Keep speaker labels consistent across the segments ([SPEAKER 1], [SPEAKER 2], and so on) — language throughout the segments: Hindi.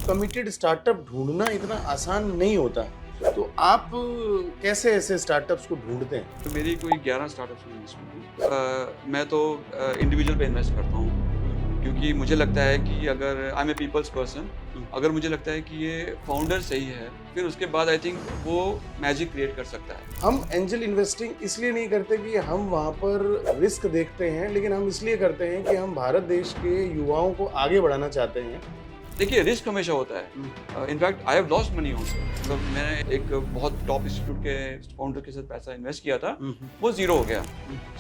[SPEAKER 1] कमिटेड स्टार्टअप ढूंढना इतना आसान नहीं होता। तो आप कैसे ऐसे स्टार्टअप्स को ढूंढते हैं?
[SPEAKER 2] तो मेरी कोई 11 स्टार्टअप्स में इन्वेस्टमेंट है। मैं तो इंडिविजुअल पे इन्वेस्ट करता हूँ क्योंकि मुझे लगता है कि अगर I am a people's person, अगर मुझे लगता है कि ये फाउंडर सही है, फिर उसके बाद आई थिंक वो मैजिक क्रिएट कर सकता है।
[SPEAKER 1] हम एंजल इन्वेस्टिंग इसलिए नहीं करते कि हम वहाँ पर रिस्क देखते हैं, लेकिन हम इसलिए करते हैं कि हम भारत देश के युवाओं को आगे बढ़ाना चाहते हैं।
[SPEAKER 2] देखिए, रिस्क हमेशा होता है। In fact I have lost money also. मतलब मैंने एक बहुत टॉप इंस्टीट्यूट के फाउंडर के साथ पैसा इन्वेस्ट किया था, वो ज़ीरो हो गया।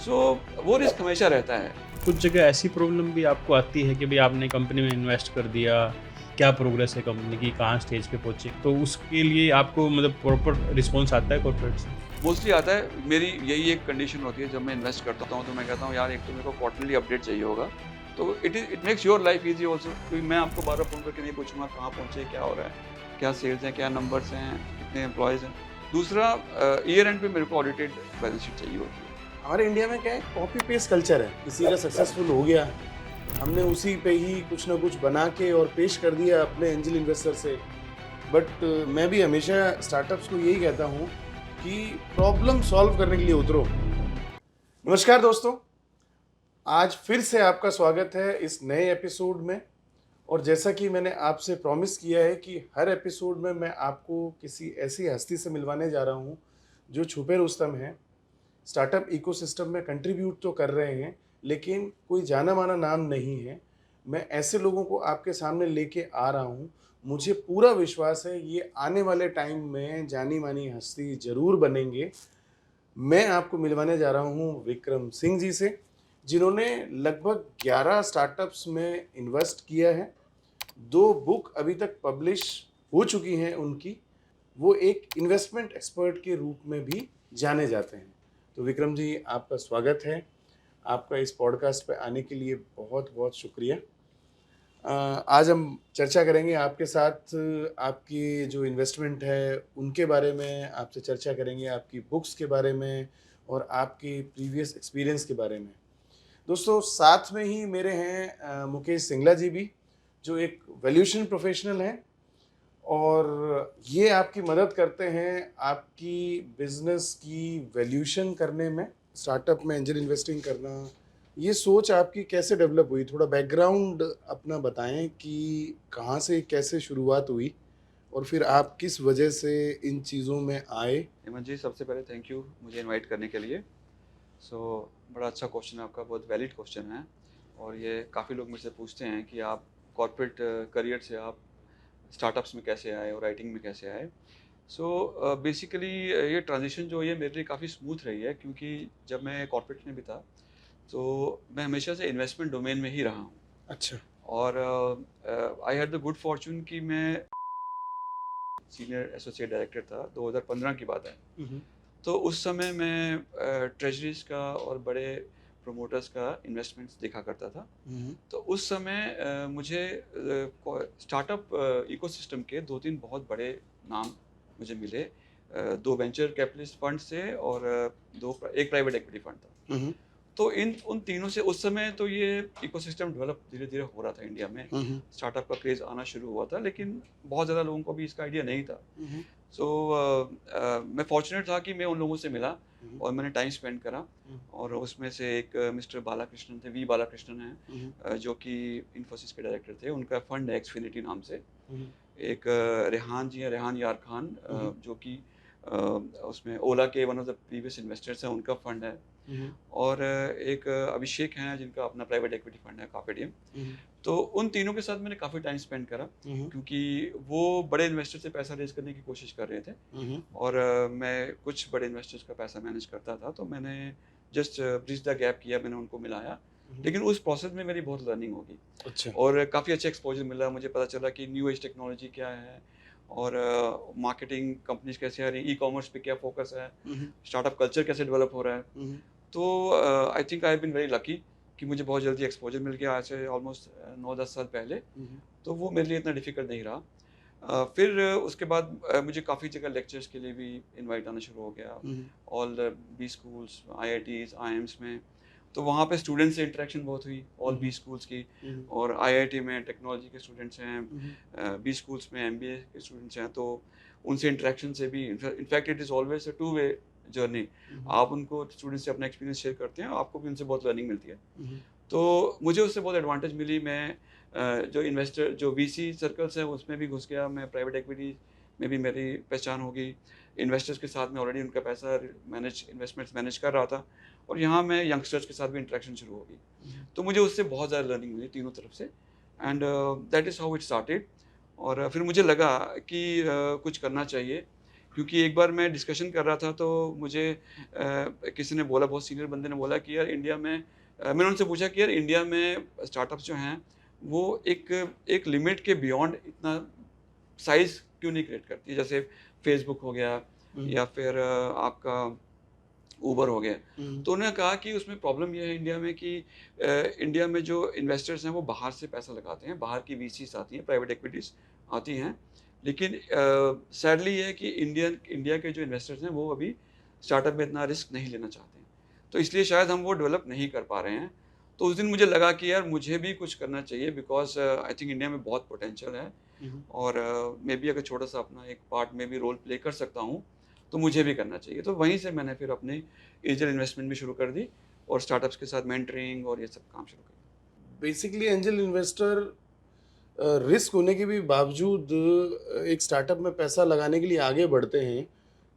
[SPEAKER 2] सो वो रिस्क हमेशा रहता है।
[SPEAKER 3] कुछ जगह ऐसी प्रॉब्लम भी आपको आती है कि भाई आपने कंपनी में इन्वेस्ट कर दिया, क्या प्रोग्रेस है कंपनी की, कहाँ स्टेज पे पहुंची, तो उसके लिए आपको मतलब प्रॉपर रिस्पॉन्स आता है कॉर्पोरेट से?
[SPEAKER 2] मोस्टली आता है। मेरी यही एक कंडीशन होती है जब मैं इन्वेस्ट करता हूँ, तो मैं कहता हूँ यार, एक तो मेरे को क्वार्टरली अपडेट चाहिए होगा, तो it makes your life easy also, क्योंकि मैं आपको बार बार फ़ोन करके नहीं पूछूंगा कहाँ पहुँचे, क्या हो रहा है, क्या सेल्स हैं, क्या नंबर्स हैं, कितने एम्प्लॉयज़ हैं। दूसरा, ईयर एंड पे मेरे को ऑडिटेड बैलेंस शीट चाहिए होती है।
[SPEAKER 1] हमारे इंडिया में क्या है, कॉपी पेस्ट कल्चर है। किसी का सक्सेसफुल हो गया, हमने उसी पे ही कुछ ना कुछ बना के और पेश कर दिया अपने एंजल इन्वेस्टर से। बट मैं भी हमेशा स्टार्टअप्स को यही कहता हूँ कि प्रॉब्लम सॉल्व करने के लिए उतरो। नमस्कार दोस्तों, आज फिर से आपका स्वागत है इस नए एपिसोड में। और जैसा कि मैंने आपसे प्रॉमिस किया है कि हर एपिसोड में मैं आपको किसी ऐसी हस्ती से मिलवाने जा रहा हूँ जो छुपे रुस्तम हैं, स्टार्टअप इकोसिस्टम में कंट्रीब्यूट तो कर रहे हैं लेकिन कोई जाना माना नाम नहीं है। मैं ऐसे लोगों को आपके सामने लेके आ रहा हूँ। मुझे पूरा विश्वास है ये आने वाले टाइम में जानी मानी हस्ती जरूर बनेंगे। मैं आपको मिलवाने जा रहा हूँ विक्रम सिंह जी से, जिन्होंने लगभग 11 स्टार्टअप्स में इन्वेस्ट किया है। 2 बुक अभी तक पब्लिश हो चुकी हैं उनकी। वो एक इन्वेस्टमेंट एक्सपर्ट के रूप में भी जाने जाते हैं। तो विक्रम जी, आपका स्वागत है। आपका इस पॉडकास्ट पे आने के लिए बहुत बहुत शुक्रिया। आज हम चर्चा करेंगे आपके साथ, आपकी जो इन्वेस्टमेंट है उनके बारे में आपसे चर्चा करेंगे, आपकी बुक्स के बारे में और आपकी प्रीवियस एक्सपीरियंस के बारे में। दोस्तों, साथ में ही मेरे हैं मुकेश सिंगला जी भी, जो एक वैल्यूएशन प्रोफेशनल हैं और ये आपकी मदद करते हैं आपकी बिजनेस की वैल्यूएशन करने में। स्टार्टअप में एंजल इन्वेस्टिंग करना, ये सोच आपकी कैसे डेवलप हुई? थोड़ा बैकग्राउंड अपना बताएं कि कहाँ से कैसे शुरुआत हुई और फिर आप किस वजह से इन चीज़ों में आए।
[SPEAKER 2] हेमंत जी, सबसे पहले थैंक यू मुझे इनवाइट करने के लिए। सो बड़ा अच्छा क्वेश्चन है आपका, बहुत वैलिड क्वेश्चन है। और ये काफ़ी लोग मुझसे पूछते हैं कि आप कॉर्पोरेट करियर से आप स्टार्टअप्स में कैसे आए और राइटिंग में कैसे आए। सो बेसिकली ये ट्रांजिशन जो है मेरे लिए काफ़ी स्मूथ रही है, क्योंकि जब मैं कॉर्पोरेट में भी था तो मैं हमेशा से इन्वेस्टमेंट डोमेन में ही रहा हूँ।
[SPEAKER 1] अच्छा।
[SPEAKER 2] और I had the good Fortune कि मैं सीनियर एसोसिएट डायरेक्टर था, 2015 की बात है। तो उस समय मैं ट्रेजरीज का और बड़े प्रोमोटर्स का इन्वेस्टमेंट्स देखा करता था। तो उस समय मुझे स्टार्टअप इकोसिस्टम के 2-3 बहुत बड़े नाम मुझे मिले। 2 वेंचर कैपिटलिस्ट फंड से और एक प्राइवेट इक्विटी फंड था। तो इन उन तीनों से उस समय तो ये इकोसिस्टम डेवलप धीरे धीरे हो रहा था इंडिया में। स्टार्टअप का क्रेज आना शुरू हुआ था, लेकिन बहुत ज़्यादा लोगों को भी इसका आइडिया नहीं था। सो मैं फॉर्चुनेट था कि मैं उन लोगों से मिला और मैंने टाइम स्पेंड करा। और उसमें से एक मिस्टर बालाकृष्णन थे, वी बालाकृष्णन हैं, जो कि इन्फोसिस के डायरेक्टर थे। उनका फंड है एक्सफिनिटी नाम से। एक रेहान जी हैं, रेहान यार खान, जो कि उसमें ओला के one of the previous investors हैं, उनका फंड है। और एक अभिषेक हैं, जिनका अपना प्राइवेट इक्विटी फंड है काफेडियम। तो उन तीनों के साथ मैंने काफ़ी टाइम स्पेंड करा, क्योंकि वो बड़े इन्वेस्टर से पैसा रेज करने की कोशिश कर रहे थे और मैं कुछ बड़े इन्वेस्टर्स का पैसा मैनेज करता था। तो मैंने जस्ट ब्रिज द गैप किया, मैंने उनको मिलाया। लेकिन उस प्रोसेस में मेरी बहुत लर्निंग होगी।
[SPEAKER 1] अच्छा।
[SPEAKER 2] और काफ़ी अच्छा एक्सपोजर मिला, मुझे पता चला कि न्यू एज टेक्नोलॉजी क्या है और मार्केटिंग कंपनीज कैसे आ रही हैं, ई कॉमर्स पे क्या फोकस है, स्टार्टअप कल्चर कैसे डेवलप हो रहा है। तो I think I have been very lucky कि मुझे बहुत जल्दी एक्सपोजर मिल गया, आज से ऑलमोस्ट 9-10 साल पहले। तो वो मेरे लिए इतना डिफिकल्ट नहीं रहा। फिर उसके बाद मुझे काफ़ी जगह लेक्चर्स के लिए भी इनवाइट आना शुरू हो गया, all B schools, IITs, IIMs में। तो वहाँ पे स्टूडेंट से इंटरेक्शन बहुत हुई, ऑल बी स्कूल्स की, और IIT में टेक्नोलॉजी के स्टूडेंट्स हैं, बी स्कूल्स में MBA के स्टूडेंट्स हैं, तो उनसे इंटरेक्शन से भी in fact it is always a two way journey. आप उनको स्टूडेंट से अपना एक्सपीरियंस शेयर करते हैं, आपको भी उनसे बहुत लर्निंग मिलती है। तो मुझे उससे बहुत एडवांटेज मिली। मैं जो इन्वेस्टर जो VC सर्कल्स हैं उसमें भी घुस गया, मैं प्राइवेट इक्विटी में भी मेरी पहचान हो गई, इन्वेस्टर्स के साथ में ऑलरेडी उनका पैसा इन्वेस्टमेंट्स मैनेज कर रहा था, और यहाँ मैं यंगस्टर्स के साथ भी इंटरेक्शन शुरू हो गई। तो मुझे उससे बहुत ज़्यादा लर्निंग मिली तीनों तरफ से, and that is how it started. और फिर मुझे लगा कि कुछ करना चाहिए, क्योंकि एक बार मैं डिस्कशन कर रहा था तो मुझे किसी ने बोला, बहुत सीनियर बंदे ने बोला कि यार इंडिया में मैंने उनसे पूछा कि यार इंडिया में स्टार्टअप्स जो हैं वो एक लिमिट के बियॉन्ड इतना साइज क्यों नहीं क्रिएट करती, जैसे फेसबुक हो गया या फिर आपका ऊबर हो गया। तो उन्होंने कहा कि उसमें प्रॉब्लम ये है इंडिया में कि इंडिया में जो इन्वेस्टर्स हैं वो बाहर से पैसा लगाते हैं, बाहर की VCs आती हैं, प्राइवेट इक्विटीज़ आती हैं, लेकिन सैडली ये है कि इंडिया के जो इन्वेस्टर्स हैं वो अभी स्टार्टअप में इतना रिस्क नहीं लेना चाहते हैं, तो इसलिए शायद हम वो डेवलप नहीं कर पा रहे हैं। तो उस दिन मुझे लगा कि यार मुझे भी कुछ करना चाहिए, बिकॉज आई थिंक इंडिया में बहुत पोटेंशियल है, और मे बी अगर छोटा सा अपना एक पार्ट में भी रोल प्ले कर सकता हूँ तो मुझे भी करना चाहिए। तो वहीं से मैंने फिर अपनी एंजल इन्वेस्टमेंट भी शुरू कर दी और स्टार्टअप्स के साथ मेंटरिंग और ये सब काम शुरू कर दिया।
[SPEAKER 1] बेसिकली एंजल इन्वेस्टर रिस्क होने के भी बावजूद एक स्टार्टअप में पैसा लगाने के लिए आगे बढ़ते हैं।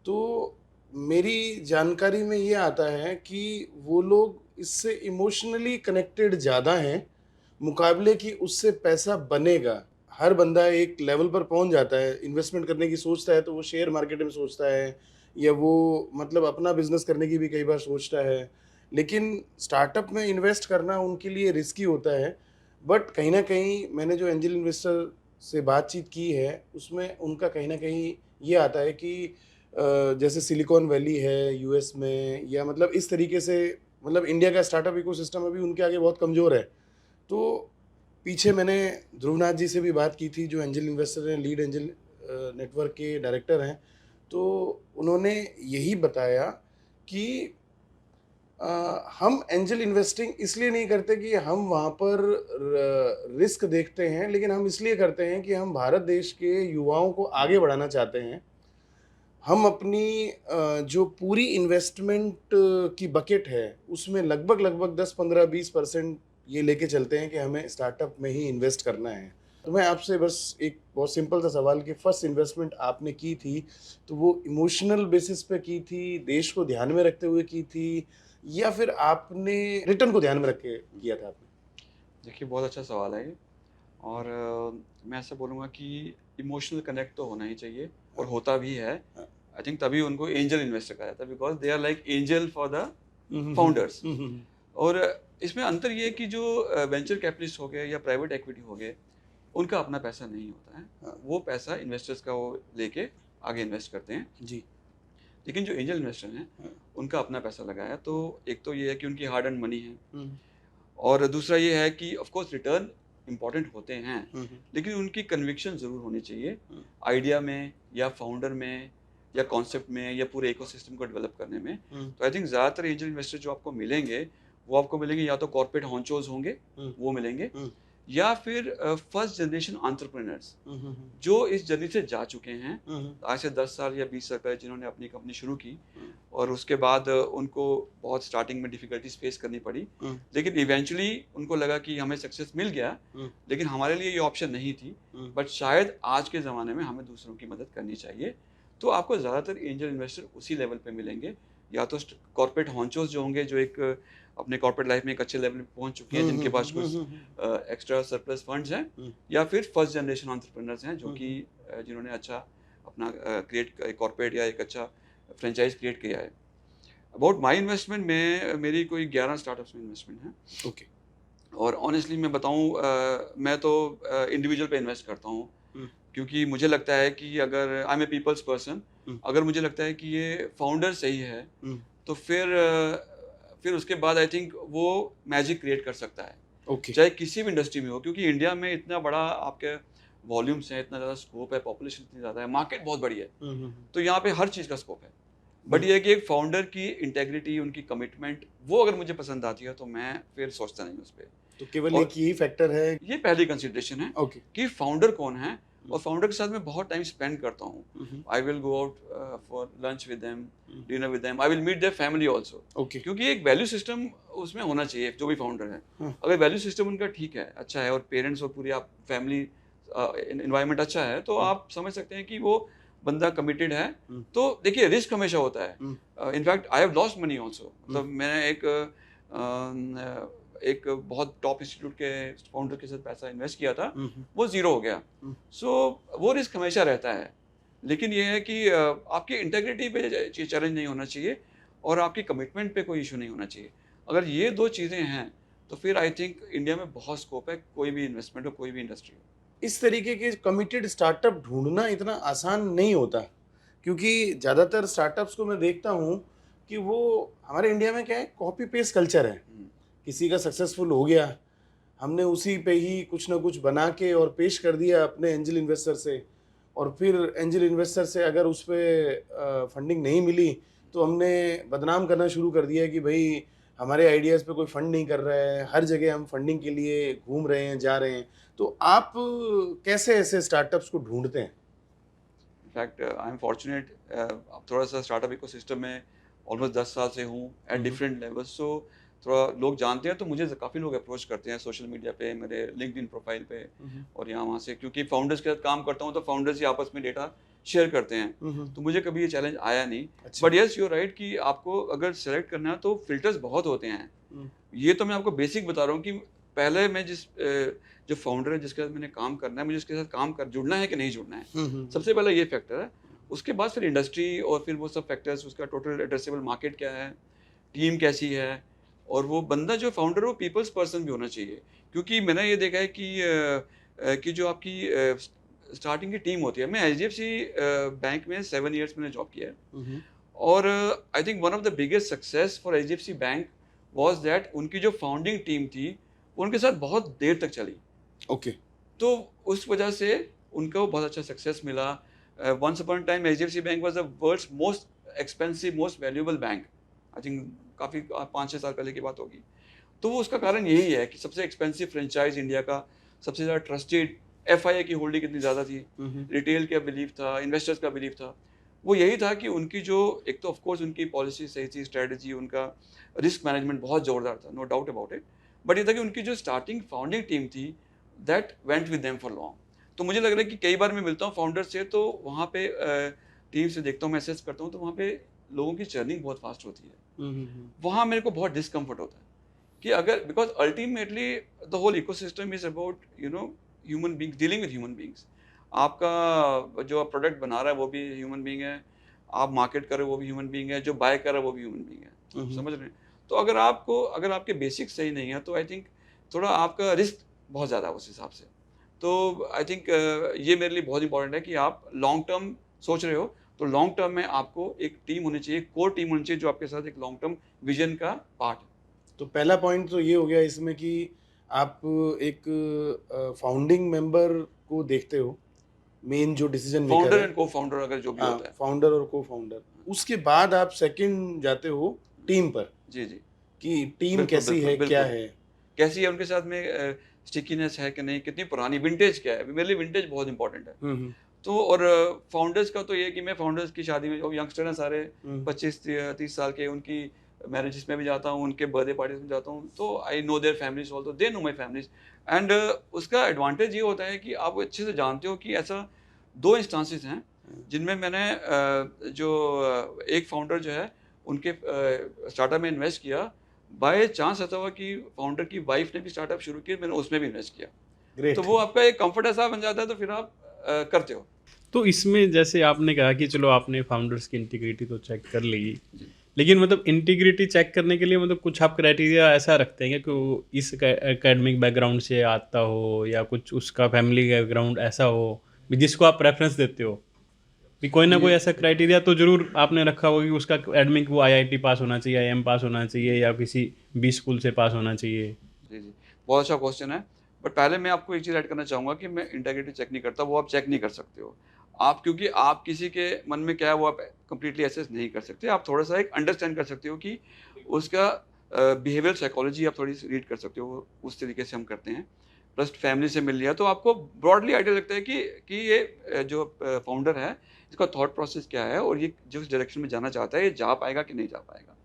[SPEAKER 1] तो मेरी जानकारी में ये आता है कि वो लोग इससे इमोशनली कनेक्टेड ज़्यादा हैं मुकाबले कि उससे पैसा बनेगा। हर बंदा एक लेवल पर पहुंच जाता है, इन्वेस्टमेंट करने की सोचता है तो वो शेयर मार्केट में सोचता है, या वो मतलब अपना बिजनेस करने की भी कई बार सोचता है, लेकिन स्टार्टअप में इन्वेस्ट करना उनके लिए रिस्की होता है। बट कहीं ना कहीं मैंने जो एंजल इन्वेस्टर से बातचीत की है उसमें उनका कहीं ना कहीं ये आता है कि जैसे सिलिकॉन वैली है US में, या मतलब इस तरीके से, मतलब इंडिया का स्टार्टअप इकोसिस्टम अभी उनके आगे बहुत कमज़ोर है। तो पीछे मैंने ध्रुवनाथ जी से भी बात की थी, जो एंजल इन्वेस्टर हैं, लीड एंजल नेटवर्क के डायरेक्टर हैं, तो उन्होंने यही बताया कि हम एंजल इन्वेस्टिंग इसलिए नहीं करते कि हम वहाँ पर रिस्क देखते हैं, लेकिन हम इसलिए करते हैं कि हम भारत देश के युवाओं को आगे बढ़ाना चाहते हैं। हम अपनी जो पूरी इन्वेस्टमेंट की बकेट है उसमें लगभग 10-15-20% ये लेके चलते हैं कि हमें स्टार्टअप में ही इन्वेस्ट करना है। तो मैं आपसे बस एक बहुत सिंपल सा सवाल कि फर्स्ट इन्वेस्टमेंट आपने की थी तो वो इमोशनल बेसिस पे की थी, देश को ध्यान में रखते हुए की थी, या फिर आपने रिटर्न को ध्यान में रख के किया था आपने?
[SPEAKER 2] देखिए, बहुत अच्छा सवाल है ये, और मैं ऐसा बोलूँगा कि इमोशनल कनेक्ट तो होना ही चाहिए, और होता भी है। आई थिंक तभी उनको एंजल इन्वेस्टर कहा जाता है, because they are like angel for the founders. और इसमें अंतर ये है कि जो वेंचर कैपिटलिस्ट हो गए या प्राइवेट इक्विटी हो गए, उनका अपना पैसा नहीं होता है, वो पैसा इन्वेस्टर्स का वो लेके आगे इन्वेस्ट करते हैं
[SPEAKER 1] जी।
[SPEAKER 2] लेकिन जो एंजल इन्वेस्टर हैं उनका अपना पैसा लगाया, तो एक तो ये है कि उनकी हार्ड एंड मनी है, और दूसरा ये है कि ऑफ कोर्स रिटर्न इंपॉर्टेंट होते हैं, लेकिन उनकी कन्विक्शन ज़रूर होनी चाहिए आइडिया में या फाउंडर में या कॉन्सेप्ट में या पूरे इकोसिस्टम को डेवलप करने में। तो आई थिंक ज़्यादातर एंजल इन्वेस्टर जो आपको मिलेंगे वो आपको मिलेंगे या तो कॉर्पोरेट हॉन्चोज होंगे, वो मिलेंगे, या फिर फर्स्ट जनरेशन एंटरप्रेन्योर्स जो इस जर्नी से जा चुके हैं आज से 10 साल या 20 साल पहले, जिन्होंने अपनी कंपनी शुरू की और उसके बाद उनको बहुत स्टार्टिंग में डिफिकल्टीज फेस करनी पड़ी, लेकिन इवेंचुअली उनको लगा कि हमें सक्सेस मिल गया, लेकिन हमारे लिए ये ऑप्शन नहीं थी, बट शायद आज के ज़माने में हमें दूसरों की मदद करनी चाहिए। तो आपको ज़्यादातर एंजल इन्वेस्टर उसी लेवल पे मिलेंगे, या तो कॉर्पोरेट हॉन्चोज जो होंगे जो एक अपने कॉर्पोरेट लाइफ में एक अच्छे लेवल पे पहुंच चुके हैं, जिनके पास कुछ एक्स्ट्रा सरप्लस फंड्स हैं, या फिर फर्स्ट जनरेशन एंटरप्रेन्योर्स हैं जो कि जिन्होंने अच्छा अपना कॉर्पोरेट या एक अच्छा फ्रेंचाइज क्रिएट किया है। अबाउट माई इन्वेस्टमेंट में मेरी कोई 11 स्टार्टअप्स में इन्वेस्टमेंट है।
[SPEAKER 1] ओके।
[SPEAKER 2] और ऑनेस्टली मैं बताऊं, मैं तो इंडिविजुअल पे इन्वेस्ट करता हूँ, क्योंकि मुझे लगता है कि अगर I am a people's person, अगर मुझे लगता है कि ये फाउंडर सही है तो फिर उसके बाद आई थिंक वो मैजिक क्रिएट कर सकता है, चाहे किसी भी इंडस्ट्री में हो, क्योंकि इंडिया में इतना बड़ा आपके वॉल्यूम्स हैं, इतना ज़्यादा स्कोप है, पॉपुलेशन इतनी ज़्यादा है, मार्केट बहुत बड़ी है, तो यहाँ पे हर चीज़ का स्कोप है। बट ये है कि एक फाउंडर की इंटेग्रिटी, उनकी कमिटमेंट, वो अगर मुझे पसंद आती है तो मैं फिर सोचता नहीं उस पर।
[SPEAKER 1] तो केवल
[SPEAKER 2] और
[SPEAKER 1] एक यही फैक्टर है।
[SPEAKER 2] ये पहली कंसिडरेशन है
[SPEAKER 1] ओके।
[SPEAKER 2] कि फाउंडर कौन है, और फाउंडर के साथ मैं बहुत टाइम स्पेंड करता हूँ। I will go out for lunch with them, dinner with them, I will meet their family also.
[SPEAKER 1] Okay.
[SPEAKER 2] क्योंकि एक वैल्यू सिस्टम उसमें होना चाहिए जो भी फाउंडर है। अगर वैल्यू सिस्टम उनका ठीक है, अच्छा है, और पेरेंट्स और पूरी आप फैमिली इन्वायरमेंट अच्छा है, तो आप समझ सकते हैं कि वो बंदा कमिटेड है। तो देखिए, रिस्क हमेशा होता है। In fact I have lost money also. मतलब मैंने एक बहुत टॉप इंस्टीट्यूट के फाउंडर के साथ पैसा इन्वेस्ट किया था, वो जीरो हो गया। सो वो रिस्क हमेशा रहता है, लेकिन ये है कि आपकी इंटेग्रिटी पे चैलेंज नहीं होना चाहिए और आपकी कमिटमेंट पे कोई इशू नहीं होना चाहिए। अगर ये दो चीज़ें हैं तो फिर आई थिंक इंडिया में बहुत स्कोप है, कोई भी इन्वेस्टमेंट हो, कोई भी इंडस्ट्री हो।
[SPEAKER 1] इस तरीके के कमिटेड स्टार्टअप ढूंढना इतना आसान नहीं होता, क्योंकि ज़्यादातर स्टार्टअप्स को मैं देखता हूँ कि वो हमारे इंडिया में क्या है, कॉपी पेस्ट कल्चर है। किसी का सक्सेसफुल हो गया, हमने उसी पे ही कुछ ना कुछ बना के और पेश कर दिया अपने एंजल इन्वेस्टर से, और फिर एंजल इन्वेस्टर से अगर उस पर फंडिंग नहीं मिली तो हमने बदनाम करना शुरू कर दिया कि भाई हमारे आइडियाज़ पे कोई फंड नहीं कर रहा है, हर जगह हम फंडिंग के लिए घूम रहे हैं, जा रहे हैं। तो आप कैसे ऐसे स्टार्टअप्स को ढूंढते हैं?
[SPEAKER 2] इनफैक्ट आई एम फॉर्चुनेट, अब थोड़ा सा स्टार्टअप इकोसिस्टम में ऑलमोस्ट 10 साल से हूँ एट डिफरेंट लेवल्स। सो थोड़ा लोग जानते हैं, तो मुझे काफ़ी लोग अप्रोच करते हैं सोशल मीडिया पे, मेरे लिंक्डइन प्रोफाइल पे और यहाँ वहाँ से, क्योंकि फाउंडर्स के साथ काम करता हूँ तो फाउंडर्स ही आपस में डेटा शेयर करते हैं। तो मुझे कभी ये चैलेंज आया नहीं। बट यस, यू राइट कि आपको अगर सेलेक्ट करना है तो फिल्टर्स बहुत होते हैं। ये तो मैं आपको बेसिक बता रहा हूँ कि पहले मैं जो फाउंडर है जिसके साथ मैंने काम करना है, मुझे उसके साथ जुड़ना है कि नहीं जुड़ना है, सबसे पहले ये फैक्टर है। उसके बाद फिर इंडस्ट्री और फिर वो सब फैक्टर्स, उसका टोटल एड्रेसेबल मार्केट क्या है, टीम कैसी है, और वो बंदा जो फाउंडर है वो पीपल्स पर्सन भी होना चाहिए। क्योंकि मैंने ये देखा है कि जो आपकी स्टार्टिंग की टीम होती है, मैं HDFC बैंक में 7 ईयर्स मैंने जॉब किया है, और I think one of the biggest success for HDFC bank was that उनकी जो फाउंडिंग टीम थी उनके साथ बहुत देर तक चली।
[SPEAKER 1] ओके।
[SPEAKER 2] तो उस वजह से उनको बहुत अच्छा सक्सेस मिला। Once upon time HDFC bank was the world's most expensive, most valuable bank. I think काफ़ी 5-6 साल पहले की बात होगी। तो वो उसका कारण यही है कि सबसे एक्सपेंसिव फ्रेंचाइज इंडिया का, सबसे ज़्यादा ट्रस्टेड, FII की होल्डिंग कितनी ज़्यादा थी, रिटेल का बिलीव था, इन्वेस्टर्स का बिलीव था। वो यही था कि उनकी जो, एक तो ऑफकोर्स उनकी पॉलिसी सही थी, स्ट्रेटजी, उनका रिस्क मैनेजमेंट बहुत ज़ोरदार था, no doubt about it. But ये था कि उनकी जो स्टार्टिंग फाउंडिंग टीम थी that went with them for long. तो मुझे लग रहा है कि कई बार मैं मिलता हूँ फाउंडर से, तो वहाँ पे टीम से देखता हूँ, मैसेज करता हूँ, तो वहाँ पे लोगों की जर्निंग बहुत फास्ट होती है। वहाँ मेरे को बहुत डिस्कम्फर्ट होता है कि अगर, because ultimately the whole ecosystem is about human beings, dealing with human beings. आपका जो प्रोडक्ट बना रहा है वो भी ह्यूमन बींग है, आप मार्केट कर रहे हो वो भी ह्यूमन बींग है, जो बाय कर रहा है वो भी ह्यूमन बींग है। समझ रहे हैं? तो अगर आपके बेसिक सही नहीं है तो आई थिंक थोड़ा आपका रिस्क बहुत ज़्यादा है उस हिसाब से। तो आई थिंक ये मेरे लिए बहुत इंपॉर्टेंट है कि आप लॉन्ग टर्म सोच रहे हो तो लॉन्ग टर्म में आपको एक टीम होनी चाहिए, कोर टीम होनी चाहिए जो आपके साथ एक लॉन्ग टर्म विजन का पार्ट है।
[SPEAKER 1] तो पहला पॉइंट तो ये हो गया इसमें कि आप एक फाउंडिंग मेंबर को देखते हो, मेन जो डिसीजन मेकर
[SPEAKER 2] फाउंडर
[SPEAKER 1] है,
[SPEAKER 2] एंड को फाउंडर अगर जो भी होता है,
[SPEAKER 1] फाउंडर और को फाउंडर। उसके बाद आप सेकंड जाते हो टीम पर,
[SPEAKER 2] जी जी,
[SPEAKER 1] कि टीम
[SPEAKER 2] बिल्कुल,
[SPEAKER 1] कैसी
[SPEAKER 2] बिल्कुल,
[SPEAKER 1] है,
[SPEAKER 2] बिल्कुल।
[SPEAKER 1] क्या है,
[SPEAKER 2] कैसी है, उनके साथ में स्टिकीनेस है कि नहीं, कितनी पुरानी, विंटेज क्या है। मेरे लिए विंटेज बहुत इंपॉर्टेंट है। तो और फाउंडर्स का तो ये कि मैं फाउंडर्स की शादी में, जो यंगस्टर हैं सारे 25-30 साल के, उनकी मैरिजेस में भी जाता हूँ, उनके बर्थडे पार्टीज में जाता हूँ, तो I know their families also, they know my families. And उसका एडवांटेज ये होता है कि आप अच्छे से जानते हो कि ऐसा 2 इंस्टांसेस हैं जिनमें मैंने एक फाउंडर जो है उनके स्टार्टअप में इन्वेस्ट किया। बाय चांस ऐसा हुआ कि फाउंडर की वाइफ ने भी स्टार्टअप शुरू किया, मैंने उसमें भी इन्वेस्ट किया।
[SPEAKER 1] ग्रेट।
[SPEAKER 2] तो वो आपका एक कंफर्ट ऐसा बन जाता है, तो फिर आप करते हो।
[SPEAKER 3] तो इसमें जैसे आपने कहा कि चलो आपने फाउंडर्स की इंटीग्रिटी तो चेक कर ली, लेकिन मतलब इंटीग्रिटी चेक करने के लिए मतलब कुछ आप क्राइटेरिया ऐसा रखते हैं कि वो इस एकेडमिक बैकग्राउंड से आता हो या कुछ उसका फैमिली बैकग्राउंड ऐसा हो जिसको आप प्रेफरेंस देते हो, भी कोई ना कोई ऐसा क्राइटेरिया तो जरूर आपने रखा होगा कि उसका एकेडमिक वो IIT पास होना चाहिए, IIM पास होना चाहिए या किसी B स्कूल से पास होना चाहिए?
[SPEAKER 2] जी जी, बहुत अच्छा क्वेश्चन है। बट पहले मैं आपको एक चीज़ ऐड करना चाहूँगा कि मैं इंटीग्रिटी चेक नहीं करता, वो आप चेक नहीं कर सकते हो। आप क्योंकि आप किसी के मन में क्या है वो आप कंप्लीटली एसेस नहीं कर सकते, आप थोड़ा सा एक अंडरस्टैंड कर सकते हो कि उसका बिहेवियर साइकोलॉजी आप थोड़ी सी रीड कर सकते हो, उस तरीके से हम करते हैं। प्लस फैमिली से मिल लिया तो आपको ब्रॉडली आइडिया लगता है कि ये जो फाउंडर है इसका थॉट प्रोसेस क्या है और ये जिस डायरेक्शन में जाना चाहता है ये जा पाएगा कि नहीं जा पाएगा।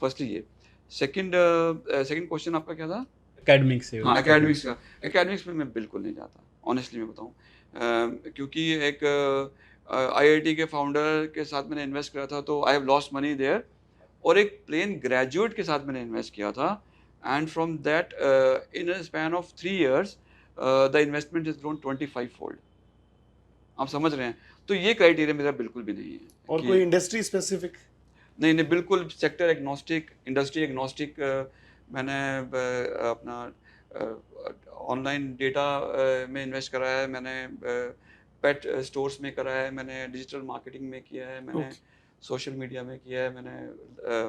[SPEAKER 2] फर्स्टली ये। सेकंड क्वेश्चन आपका क्या था?
[SPEAKER 3] एकेडमिक से।
[SPEAKER 2] हाँ, एकेडमिक्स का। एकेडमिक्स में मैं बिल्कुल नहीं जाता, ऑनेस्टली मैं बताऊँ। क्योंकि एक आईआईटी के फाउंडर के साथ मैंने इन्वेस्ट करा था तो I have lost money there, और एक प्लेन ग्रेजुएट के साथ मैंने इन्वेस्ट किया था, and from that in a span of 3 years the investment is grown 25 fold। आप समझ रहे हैं? तो ये क्राइटेरिया मेरा बिल्कुल भी नहीं है।
[SPEAKER 1] और
[SPEAKER 2] कि
[SPEAKER 1] कोई इंडस्ट्री स्पेसिफिक?
[SPEAKER 2] नहीं नहीं, बिल्कुल सेक्टर एग्नोस्टिक, इंडस्ट्री एग्नोस्टिक। मैंने अपना ऑनलाइन डेटा में इन्वेस्ट करा है, मैंने पेट स्टोर्स में करा है, मैंने डिजिटल मार्केटिंग में किया है, मैंने सोशल मीडिया में किया है, मैंने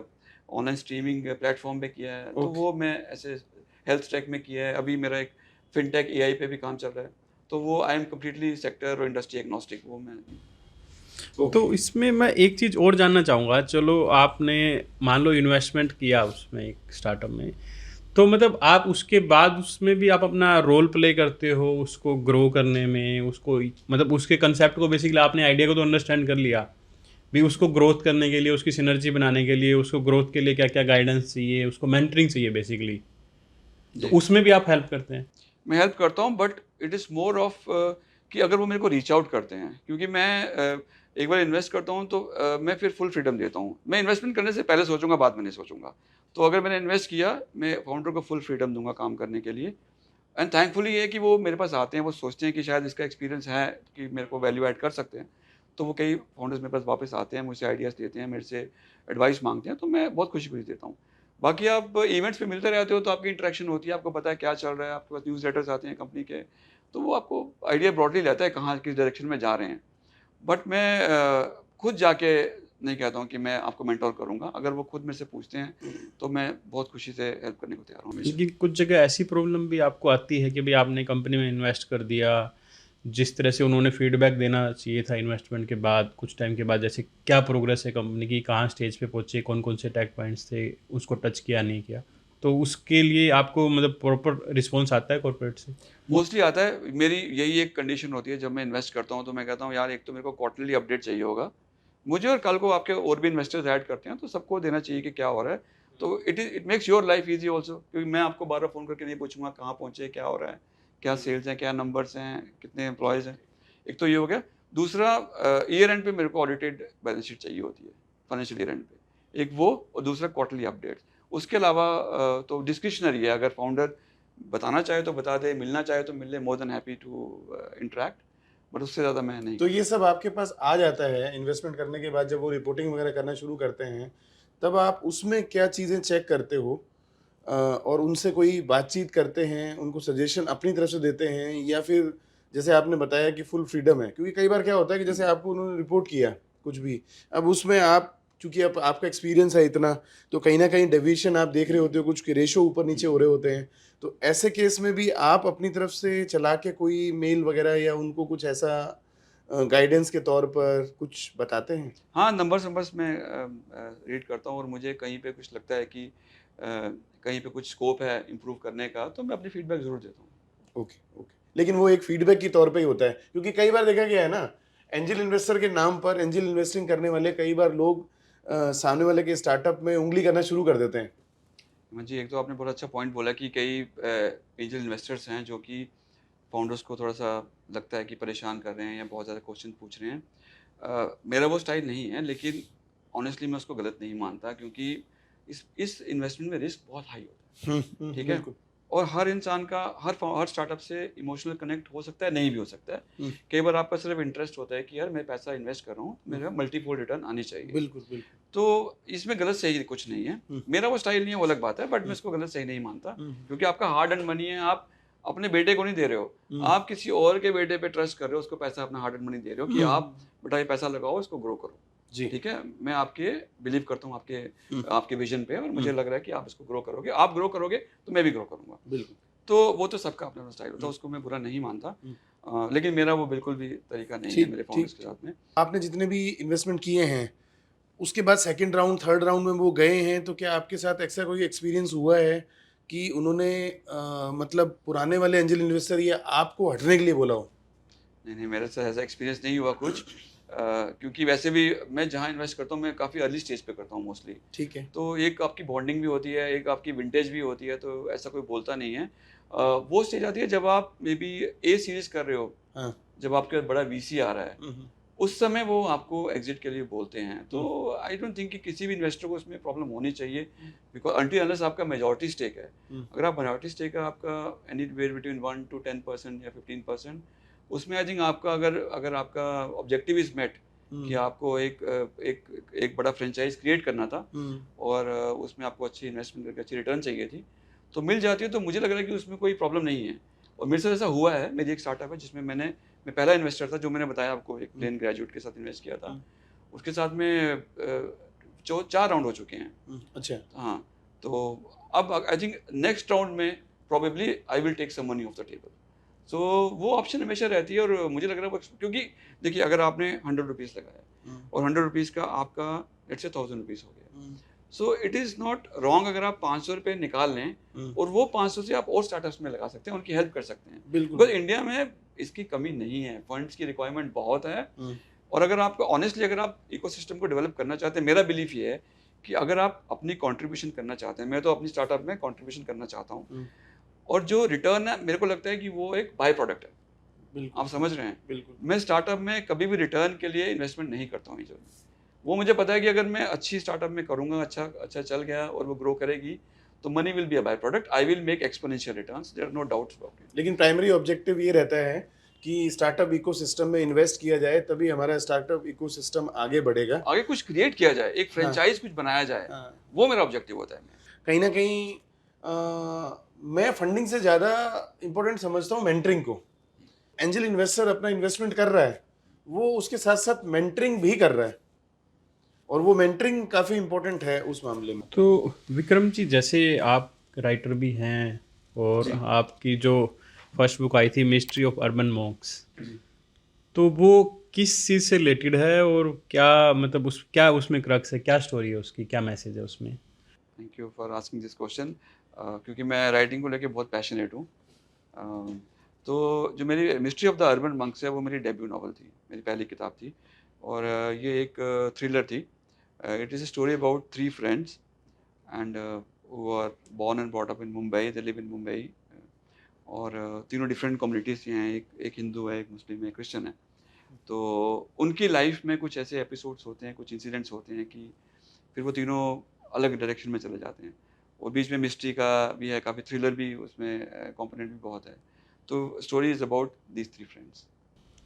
[SPEAKER 2] ऑनलाइन स्ट्रीमिंग प्लेटफॉर्म पे किया है, तो वो मैं ऐसे हेल्थ टेक में किया है। अभी मेरा एक फिनटेक एआई पे भी काम चल रहा है, तो वो आई एम कम्प्लीटली सेक्टर और इंडस्ट्री एग्नोस्टिक, वो मैं।
[SPEAKER 3] तो इसमें मैं एक चीज़ और जानना चाहूँगा, चलो आपने मान लो इन्वेस्टमेंट किया उसमें एक स्टार्टअप में, तो मतलब आप उसके बाद उसमें भी आप अपना रोल प्ले करते हो उसको ग्रो करने में, उसको मतलब उसके कंसेप्ट को बेसिकली आपने आइडिया को तो अंडरस्टैंड कर लिया भी, उसको ग्रोथ करने के लिए, उसकी सिनर्जी बनाने के लिए, उसको ग्रोथ के लिए क्या क्या गाइडेंस चाहिए, उसको मेंटरिंग चाहिए बेसिकली, तो उसमें भी आप हेल्प करते हैं?
[SPEAKER 2] मैं हेल्प करता हूँ, but it is more of कि अगर वो मेरे को रीच आउट करते हैं, क्योंकि मैं एक बार इन्वेस्ट करता हूँ तो मैं फिर फुल फ्रीडम देता हूँ। मैं इन्वेस्टमेंट करने से पहले सोचूंगा, बाद में नहीं सोचूंगा। तो अगर मैंने इन्वेस्ट किया, मैं फाउंडर को फुल फ्रीडम दूंगा काम करने के लिए। एंड थैंकफुली ये कि वो मेरे पास आते हैं, वो सोचते हैं कि शायद इसका एक्सपीरियंस है कि मेरे को वैल्यू ऐड कर सकते हैं, तो वो कई फाउंडर्स मेरे पास वापस आते हैं, मुझसे आइडियाज़ देते हैं, मेरे से एडवाइस मांगते हैं, तो मैं बहुत खुशी खुशी देता हूँ। बाकी आप इवेंट्स पे मिलते रहते हो तो आपकी इंटरेक्शन होती है, आपको पता है क्या चल रहा है, आपके पास न्यूज़ लेटर्स आते हैं कंपनी के, तो वो आपको आइडिया ब्रॉडली रहता है कहाँ किस डायरेक्शन में जा रहे हैं। बट मैं खुद जाके नहीं कहता हूँ कि मैं आपको मेंटोर करूँगा। अगर वो खुद मेरे से पूछते हैं तो मैं बहुत खुशी से हेल्प करने को तैयार हूँ हमेशा।
[SPEAKER 3] लेकिन कुछ जगह ऐसी प्रॉब्लम भी आपको आती है कि भाई आपने कंपनी में इन्वेस्ट कर दिया, जिस तरह से उन्होंने फीडबैक देना चाहिए था इन्वेस्टमेंट के बाद, कुछ टाइम के बाद, जैसे क्या प्रोग्रेस है कंपनी की, कहाँ स्टेज पे पहुंचे, कौन कौन से टैग पॉइंट्स थे, उसको टच किया नहीं किया, तो उसके लिए आपको मतलब प्रॉपर रिस्पॉन्स आता है कॉर्पोरेट से?
[SPEAKER 2] मोस्टली आता है। मेरी यही एक कंडीशन होती है जब मैं इन्वेस्ट करता हूँ, तो मैं कहता हूँ यार एक तो मेरे को क्वार्टरली अपडेट चाहिए होगा मुझे, और कल को आपके और भी इन्वेस्टर्स ऐड करते हैं तो सबको देना चाहिए कि क्या हो रहा है। तो it makes your life easy also, क्योंकि मैं आपको बार बार फ़ोन करके नहीं पूछूंगा कहाँ पहुँचे, क्या हो रहा है, क्या सेल्स हैं, क्या नंबर्स हैं, कितने एम्प्लॉयज़ हैं। एक तो ये हो गया। दूसरा, ईयर एंड पे मेरे को ऑडिटेड बैलेंस शीट चाहिए होती है, फाइनेंशियल ईयर एंड पे, एक वो, और दूसरा क्वार्टरली अपडेट्स। उसके अलावा तो डिस्क्रिशनरी है, अगर फाउंडर बताना चाहे तो बता दे, मिलना चाहे तो मिल ले, more than happy to interact, but उससे ज़्यादा मैं नहीं।
[SPEAKER 1] तो ये सब आपके पास आ जाता है इन्वेस्टमेंट करने के बाद, जब वो रिपोर्टिंग वगैरह करना शुरू करते हैं, तब आप उसमें क्या चीज़ें चेक करते हो? और उनसे कोई बातचीत करते हैं, उनको सजेशन अपनी तरफ से देते हैं, या फिर जैसे आपने बताया कि फुल फ्रीडम है? क्योंकि कई बार क्या होता है कि जैसे आपको उन्होंने रिपोर्ट किया कुछ भी, अब उसमें आप, चूंकि अब आपका एक्सपीरियंस है इतना, तो कहीं ना कहीं डेविएशन आप देख रहे होते हो, कुछ के रेशो ऊपर नीचे हो रहे होते हैं, तो ऐसे केस में भी आप अपनी तरफ से चला के कोई मेल वगैरह या उनको कुछ ऐसा गाइडेंस के तौर पर कुछ बताते हैं?
[SPEAKER 2] हाँ, नंबर्स मैं रीड करता हूँ, और मुझे कहीं पे कुछ लगता है कि कहीं पे कुछ स्कोप है इम्प्रूव करने का, तो मैं अपनी फीडबैक ज़रूर देता हूँ।
[SPEAKER 1] Okay, okay. लेकिन वो एक फीडबैक के तौर पे ही होता है, क्योंकि कई बार देखा गया है ना, एंजल इन्वेस्टर के नाम पर, एंजल इन्वेस्टिंग करने वाले कई बार लोग सामने वाले के स्टार्टअप में उंगली करना शुरू कर देते हैं।
[SPEAKER 2] जी, एक तो आपने बहुत अच्छा पॉइंट बोला कि कई एंजल इन्वेस्टर्स हैं जो कि फाउंडर्स को थोड़ा सा लगता है कि परेशान कर रहे हैं या बहुत ज़्यादा क्वेश्चन पूछ रहे हैं। मेरा वो स्टाइल नहीं है, लेकिन ऑनेस्टली मैं उसको गलत नहीं मानता, क्योंकि इस इन्वेस्टमेंट में रिस्क बहुत हाई होता है। ठीक है, और हर इंसान का हर स्टार्टअप से इमोशनल कनेक्ट हो सकता है, नहीं भी हो सकता है। कई बार आपका सिर्फ इंटरेस्ट होता है कि यार मैं पैसा इन्वेस्ट कर रहा हूँ, मेरा मल्टीपल रिटर्न आनी चाहिए।
[SPEAKER 1] बिल्कुल, बिल्कुल।
[SPEAKER 2] तो इसमें गलत सही कुछ नहीं है। मेरा वो स्टाइल नहीं है, वो अलग बात है, बट मैं इसको गलत सही नहीं मानता, क्योंकि आपका हार्ड अर्न मनी है। आप अपने बेटे को नहीं दे रहे हो, आप किसी और के बेटे पे ट्रस्ट कर रहे हो, उसको पैसा अपना हार्ड अर्न मनी दे रहे हो कि आप बेटा ये पैसा लगाओ, इसको ग्रो करो।
[SPEAKER 1] जी।
[SPEAKER 2] ठीक है, मैं आपके बिलीव करता हूँ आपके विजन पे, और मुझे लग रहा है कि आप इसको ग्रो करोगे, आप ग्रो करोगे तो मैं भी ग्रो करूंगा।
[SPEAKER 1] बिल्कुल।
[SPEAKER 2] तो वो तो सबका अपना स्टाइल होता है, उसको मैं बुरा नहीं मानता। लेकिन मेरा वो बिल्कुल भी तरीका नहीं है मेरे फाउंडर्स के साथ में।
[SPEAKER 1] आपने जितने भी इन्वेस्टमेंट किए हैं उसके बाद सेकंड राउंड थर्ड राउंड में वो गए हैं, तो क्या आपके साथ ऐसा कोई एक्सपीरियंस हुआ है कि उन्होंने मतलब पुराने वाले एंजल इन्वेस्टर या आपको हटने के लिए बोला हो?
[SPEAKER 2] नहीं, मेरे साथ ऐसा एक्सपीरियंस नहीं हुआ कुछ, क्योंकि वैसे भी मैं जहाँ इन्वेस्ट करता हूँ मैं काफ़ी अर्ली स्टेज पे करता हूँ मोस्टली।
[SPEAKER 1] ठीक है।
[SPEAKER 2] तो एक आपकी बॉन्डिंग भी होती है, एक आपकी विंटेज भी होती है, तो ऐसा कोई बोलता नहीं है। वो स्टेज आती है जब आप मे बी ए सीरीज कर रहे हो,
[SPEAKER 1] हाँ।
[SPEAKER 2] जब आपके पास बड़ा वीसी आ रहा है, उस समय वो आपको एग्जिट के लिए बोलते हैं। तो आई डोंट थिंक कि किसी भी इन्वेस्टर को उसमें प्रॉब्लम होनी चाहिए, बिकॉज अनटिल अनलेस आपका मेजॉरिटी स्टेक है। अगर आप मेजॉरिटी स्टेक है आपका एनीवेयर बिटवीन 1 to 10% या 15%, उसमें आई थिंक आपका अगर आपका ऑब्जेक्टिव इज मेट कि आपको एक बड़ा फ्रेंचाइज क्रिएट करना था और उसमें आपको अच्छी इन्वेस्टमेंट करके अच्छी रिटर्न चाहिए थी, तो मिल जाती है। तो मुझे लग रहा है कि उसमें कोई प्रॉब्लम नहीं है। और मेरे साथ ऐसा हुआ है, मेरी एक स्टार्टअप है जिसमें मैं पहला इन्वेस्टर था, जो मैंने बताया आपको, एक प्लेन ग्रेजुएट के साथ इन्वेस्ट किया था। उसके साथ में 4 राउंड हो चुके हैं।
[SPEAKER 1] अच्छा।
[SPEAKER 2] हाँ, तो अब आई थिंक नेक्स्ट राउंड में probably I will take some money off the table. So वो ऑप्शन हमेशा रहती है। और मुझे लग रहा है क्योंकि देखिए, अगर आपने 100 रुपीज़ लगाया और 100 रुपीज़ का आपका लेट्स से 1000 रुपीज़ हो गया, so it is not wrong अगर आप 500 रुपये निकाल लें और वो 500 से आप और स्टार्टअप्स में लगा सकते हैं, उनकी हेल्प कर सकते हैं। बिकॉज इंडिया में इसकी कमी नहीं है, फंड्स की रिक्वायरमेंट बहुत है। और अगर आप ऑनेस्टली अगर आप इकोसिस्टम को डेवलप करना चाहते हैं, मेरा बिलीफ ये है कि अगर आप अपनी कंट्रीब्यूशन करना चाहते हैं, मैं तो अपनी स्टार्टअप में कंट्रीब्यूशन करना चाहता हूँ, और जो रिटर्न है मेरे को लगता है कि वो एक बाय प्रोडक्ट है। आप समझ रहे हैं? बिल्कुल। मैं स्टार्टअप में कभी भी रिटर्न के लिए इन्वेस्टमेंट नहीं करता हूँ। वो मुझे पता है कि अगर मैं अच्छी स्टार्टअप में करूँगा, अच्छा चल गया और वो ग्रो करेगी, तो money will be a by product. I will make exponential returns, there are no doubts about it.
[SPEAKER 1] लेकिन प्राइमरी ऑब्जेक्टिव ये रहता है कि स्टार्टअप इकोसिस्टम में इन्वेस्ट किया जाए, तभी हमारा स्टार्टअप इकोसिस्टम आगे बढ़ेगा,
[SPEAKER 2] आगे कुछ क्रिएट किया जाए, एक फ्रेंचाइज कुछ बनाया जाए। वो मेरा ऑब्जेक्टिव होता है।
[SPEAKER 1] कहीं ना कहीं मैं फंडिंग से ज़्यादा इम्पोर्टेंट समझता हूँ मेंटरिंग को। एंजल इन्वेस्टर अपना इन्वेस्टमेंट कर रहा है, वो उसके साथ साथ मेंटरिंग भी कर रहा है, और वो मेंटरिंग काफ़ी इम्पोर्टेंट है उस मामले में।
[SPEAKER 3] तो विक्रम जी, जैसे आप राइटर भी हैं और आपकी जो फर्स्ट बुक आई थी मिस्ट्री ऑफ अर्बन मॉन्क्स, तो वो किस चीज़ से रिलेटेड है और क्या मतलब क्या उसमें क्रक्स है, क्या स्टोरी है उसकी, क्या मैसेज है उसमें?
[SPEAKER 2] Thank you for asking this question. क्योंकि मैं राइटिंग को लेके बहुत पैशनेट हूँ। तो जो मेरी mystery of the urban monks है, वो मेरी डेब्यू नॉवल थी, मेरी पहली किताब थी। और ये एक थ्रिलर थी। It is a story about 3 friends and who are born and brought up in Mumbai, they live in Mumbai. और तीनों डिफरेंट कम्युनिटीज़ हैं, एक हिंदू है, एक मुस्लिम है, एक क्रिश्चियन है। तो उनकी लाइफ में कुछ ऐसे एपिसोड्स होते हैं, कुछ इंसिडेंट्स होते हैं कि फिर वो तीनों अलग डायरेक्शन में चले जाते हैं। और बीच में मिस्ट्री का भी है, काफ़ी थ्रिलर भी उसमें कंपोनेंट भी बहुत है। तो story is about these 3 friends.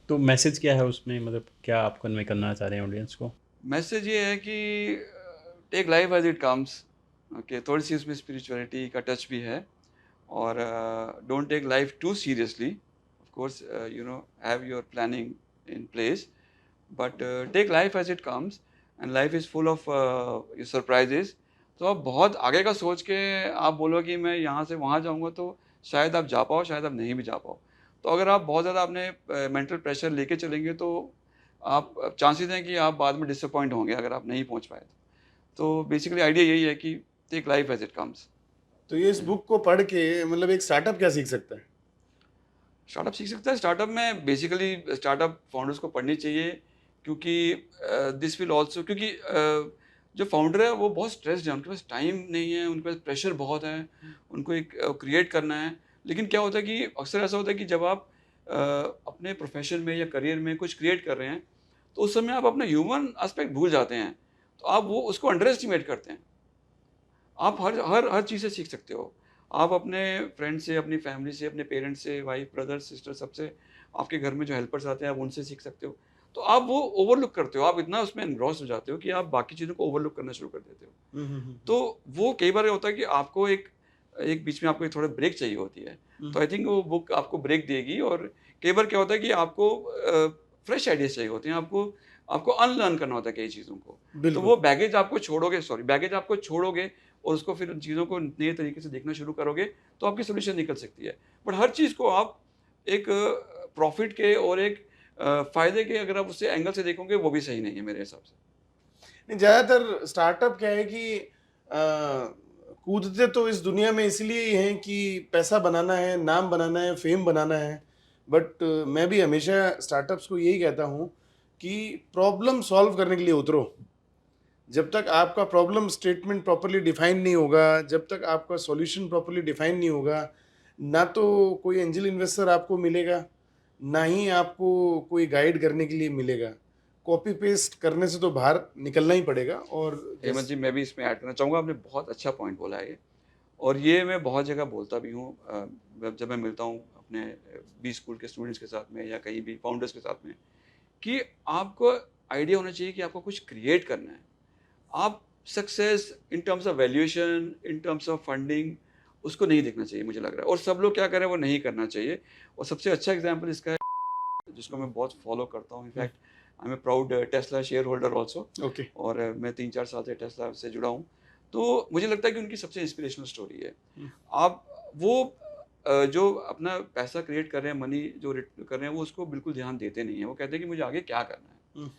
[SPEAKER 3] तो मैसेज क्या है उसमें, मतलब क्या आप कन्वे करना चाह रहे हैं ऑडियंस को?
[SPEAKER 2] मैसेज ये है कि take life as it comes. Okay, थोड़ी सी उसमें स्पिरिचुअलिटी का टच भी है। और don't take life too seriously. Of course you know, have your planning in place, but take life as it comes and life is full of surprises. तो आप बहुत आगे का सोच के आप बोलो कि मैं यहाँ से वहाँ जाऊँगा, तो शायद आप जा पाओ, शायद आप नहीं भी जा पाओ। तो अगर आप बहुत ज़्यादा अपने मेंटल प्रेशर लेके चलेंगे, तो आप चांसेस हैं कि आप बाद में डिसअपॉइंट होंगे अगर आप नहीं पहुँच पाए। तो बेसिकली आइडिया यही है कि take life as it comes.
[SPEAKER 1] तो ये इस बुक को पढ़ के मतलब एक स्टार्टअप क्या सीख सकता है?
[SPEAKER 2] स्टार्टअप सीख सकता है। स्टार्टअप में बेसिकली स्टार्टअप फाउंडर्स को पढ़नी चाहिए, क्योंकि दिस विल ऑल्सो, क्योंकि जो फाउंडर है वो बहुत स्ट्रेस्ड है, उनके पास टाइम नहीं है, उनके पास प्रेशर बहुत है, उनको एक क्रिएट करना है। लेकिन क्या होता है कि अक्सर ऐसा होता है कि जब आप अपने प्रोफेशन में या करियर में कुछ क्रिएट कर रहे हैं, तो उस समय आप अपना ह्यूमन एस्पेक्ट भूल जाते हैं, तो आप वो उसको अंडर एस्टिमेट करते हैं। आप हर चीज़ से सीख सकते हो। आप अपने फ्रेंड से, अपनी फैमिली से, अपने पेरेंट्स से, वाइफ, ब्रदर, सिस्टर, सबसे, आपके घर में जो हेल्पर्स आते हैं आप उनसे सीख सकते हो। तो आप वो ओवरलुक करते हो, आप इतना उसमें एनग्रॉस हो जाते हो कि आप बाकी चीज़ों को ओवरलुक करना शुरू कर देते हो। तो वो कई बार होता है कि आपको एक बीच में आपको एक थोड़ा ब्रेक चाहिए होती है। तो आई थिंक वो बुक आपको ब्रेक देगी। और कई बार क्या होता है कि आपको फ्रेश आइडियाज चाहिए होते हैं, आपको अनलर्न करना होता है कई चीज़ों को। तो वो बैगेज आपको छोड़ोगे और उसको फिर उन चीज़ों को नए तरीके से देखना शुरू करोगे, तो आपकी सोल्यूशन निकल सकती है। बट हर चीज़ को आप एक प्रॉफिट के और एक फायदे के अगर आप उससे एंगल से देखोगे वो भी सही नहीं है मेरे हिसाब से।
[SPEAKER 1] नहीं, ज़्यादातर स्टार्टअप क्या है कि कूदते तो इस दुनिया में इसलिए ही हैं कि पैसा बनाना है, नाम बनाना है, फेम बनाना है। बट मैं भी हमेशा स्टार्टअप्स को यही कहता हूँ कि प्रॉब्लम सॉल्व करने के लिए उतरो। जब तक आपका प्रॉब्लम स्टेटमेंट प्रॉपर्ली डिफाइन नहीं होगा, जब तक आपका सॉल्यूशन प्रॉपर्ली डिफाइन नहीं होगा, ना तो कोई एंजल इन्वेस्टर आपको मिलेगा, ना ही आपको कोई गाइड करने के लिए मिलेगा। कॉपी पेस्ट करने से तो बाहर निकलना ही पड़ेगा। और
[SPEAKER 2] हेमंत जी, मैं भी इसमें ऐड करना चाहूँगा, आपने बहुत अच्छा पॉइंट बोला है ये, और ये मैं बहुत जगह बोलता भी हूँ जब मैं मिलता हूँ अपने बी स्कूल के स्टूडेंट्स के साथ में या कहीं भी फाउंडर्स के साथ में, कि आपको आइडिया होना चाहिए कि आपको कुछ क्रिएट करना है। आप success in terms of valuation, in terms of funding, उसको नहीं देखना चाहिए मुझे लग रहा है, और सब लोग क्या करें वो नहीं करना चाहिए। और सबसे अच्छा एग्जांपल इसका है, जिसको मैं बहुत फॉलो करता हूँ, in fact I am a proud Tesla shareholder also,
[SPEAKER 1] okay,
[SPEAKER 2] और मैं 3-4 साल से टेस्ला से जुड़ा हूँ। तो मुझे लगता है कि उनकी सबसे इंस्पिरेशनल स्टोरी है। आप वो जो अपना पैसा क्रिएट कर रहे हैं, मनी जो कर रहे हैं, वो उसको बिल्कुल ध्यान देते नहीं है। वो कहते हैं कि मुझे आगे क्या करना है।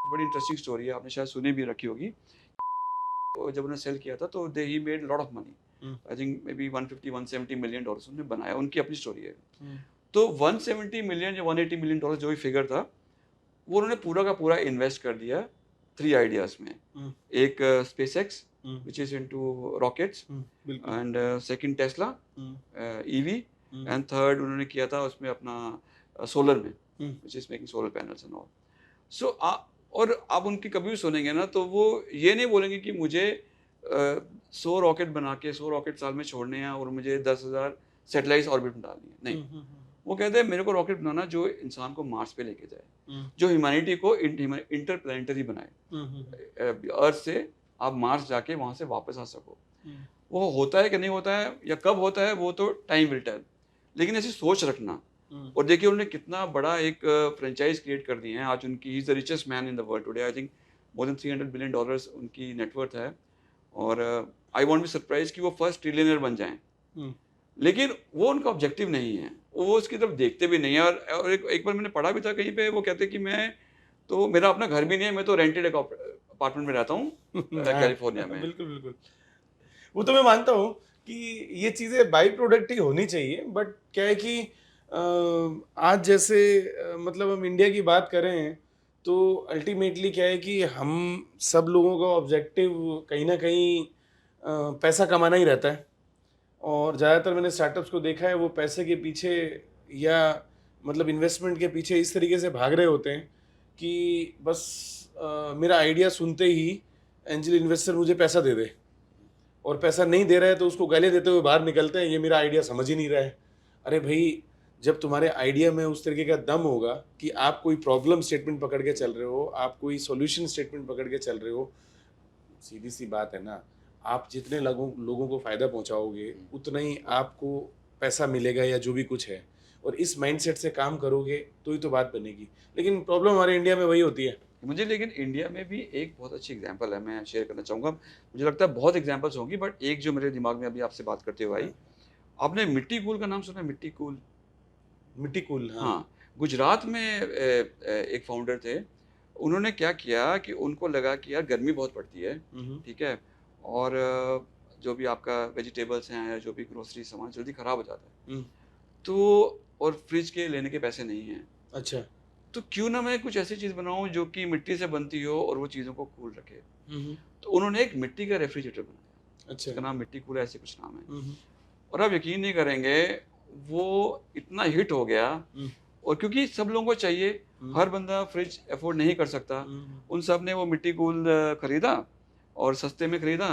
[SPEAKER 2] बड़ी इंटरेस्टिंग स्टोरी है, आपने शायद सुनी भी रखी होगी। तो जब उन्होंने सेल किया था तो दे ही made lot of money, I think maybe बी 150-170 मिलियन डॉलर्स उन्होंने बनाया। उनकी अपनी स्टोरी है। तो 170 मिलियन या 180 मिलियन डॉलर जो भी फिगर था, वो उन्होंने पूरा का पूरा इन्वेस्ट कर दिया 3 आइडियाज में। एक SpaceX, which is into rockets, and second Tesla, EV, and third उन्होंने किया था उसमें अपना सोलर में, which is making solar panels and all. So और आप उनकी कभी भी सुनेंगे ना तो वो ये नहीं बोलेंगे कि मुझे 100 रॉकेट बना के 100 रॉकेट साल में छोड़ने हैं और मुझे 10,000 सैटेलाइट ऑर्बिट में डालनी है। नहीं, वो कहते हैं मेरे को रॉकेट बनाना जो इंसान को मार्स पे लेके जाए, जो ह्यूमैनिटी को इंटरप्लैनेटरी बनाए, अर्थ से आप मार्स जाके वहाँ से वापस आ सको। वो होता है कि नहीं होता है या कब होता है वो तो टाइम विल टेल, लेकिन ऐसी सोच रखना। और देखिए उन्होंने कितना बड़ा एक फ्रेंचाइज क्रिएट कर दिए हैं। आज उनकी he is the richest man in the world today, I think more than $300 billion उनकी नेटवर्थ है। और आई वॉन्ट बी सरप्राइज कि वो फर्स्ट ट्रिलियनर बन जाएं, लेकिन वो उनका ऑब्जेक्टिव नहीं है, वो उसकी तरफ देखते भी नहीं है। और एक बार मैंने पढ़ा भी था कहीं पे, वो कहते कि मैं तो मेरा अपना घर भी नहीं है, मैं तो रेंटेड अपार्टमेंट में रहता हूँ कैलिफोर्निया में।
[SPEAKER 1] बिल्कुल बिल्कुल, वो तो मैं मानता हूँ कि ये चीज़ें बाई प्रोडक्ट ही होनी चाहिए। बट क्या है कि आज जैसे मतलब हम इंडिया की बात करें तो अल्टीमेटली क्या है कि हम सब लोगों का ऑब्जेक्टिव कहीं ना कहीं पैसा कमाना ही रहता है। और ज़्यादातर मैंने स्टार्टअप्स को देखा है, वो पैसे के पीछे या मतलब इन्वेस्टमेंट के पीछे इस तरीके से भाग रहे होते हैं कि बस मेरा आइडिया सुनते ही एंजल इन्वेस्टर मुझे पैसा दे दे, और पैसा नहीं दे रहा है तो उसको गाली देते हुए बाहर निकलते हैं, ये मेरा आइडिया समझ ही नहीं रहा है। अरे भाई, जब तुम्हारे आइडिया में उस तरीके का दम होगा कि आप कोई प्रॉब्लम स्टेटमेंट पकड़ के चल रहे हो, आप कोई सॉल्यूशन स्टेटमेंट पकड़ के चल रहे हो, सीधी सी बात है ना, आप जितने लोगों को फ़ायदा पहुंचाओगे उतना ही आपको पैसा मिलेगा या जो भी कुछ है। और इस माइंडसेट से काम करोगे तो ही तो बात बनेगी। लेकिन प्रॉब्लम हमारे इंडिया में वही होती है।
[SPEAKER 2] मुझे लेकिन इंडिया में भी एक बहुत अच्छी एग्जांपल है, मैं शेयर करना चाहूँगा। मुझे लगता है बहुत एग्जांपल्स होंगी, बट एक जो मेरे दिमाग में अभी आपसे बात करते हुए आई, आपने मिट्टी कूल का नाम सुना है? मिट्टी कूल,
[SPEAKER 1] मिट्टी कूल,
[SPEAKER 2] हाँ, गुजरात में एक फाउंडर थे। उन्होंने क्या किया कि उनको लगा कि यार गर्मी बहुत पड़ती है, ठीक है, और जो भी आपका वेजिटेबल्स हैं या जो भी ग्रोसरी सामान जल्दी ख़राब हो जाता है, तो और फ्रिज के लेने के पैसे नहीं हैं।
[SPEAKER 1] अच्छा,
[SPEAKER 2] तो क्यों ना मैं कुछ ऐसी चीज़ बनाऊं जो कि मिट्टी से बनती हो और वो चीज़ों को कूल रखे। तो उन्होंने एक मिट्टी का रेफ्रिजरेटर बनाया। अच्छा, उसका नाम मिट्टी कूल, ऐसे कुछ नाम है। और आप यकीन नहीं करेंगे, वो इतना हिट हो गया, और क्योंकि सब लोगों को चाहिए, हर बंदा फ्रिज अफोर्ड नहीं कर सकता, उन सब ने वो मिट्टी कूल खरीदा और सस्ते में खरीदा,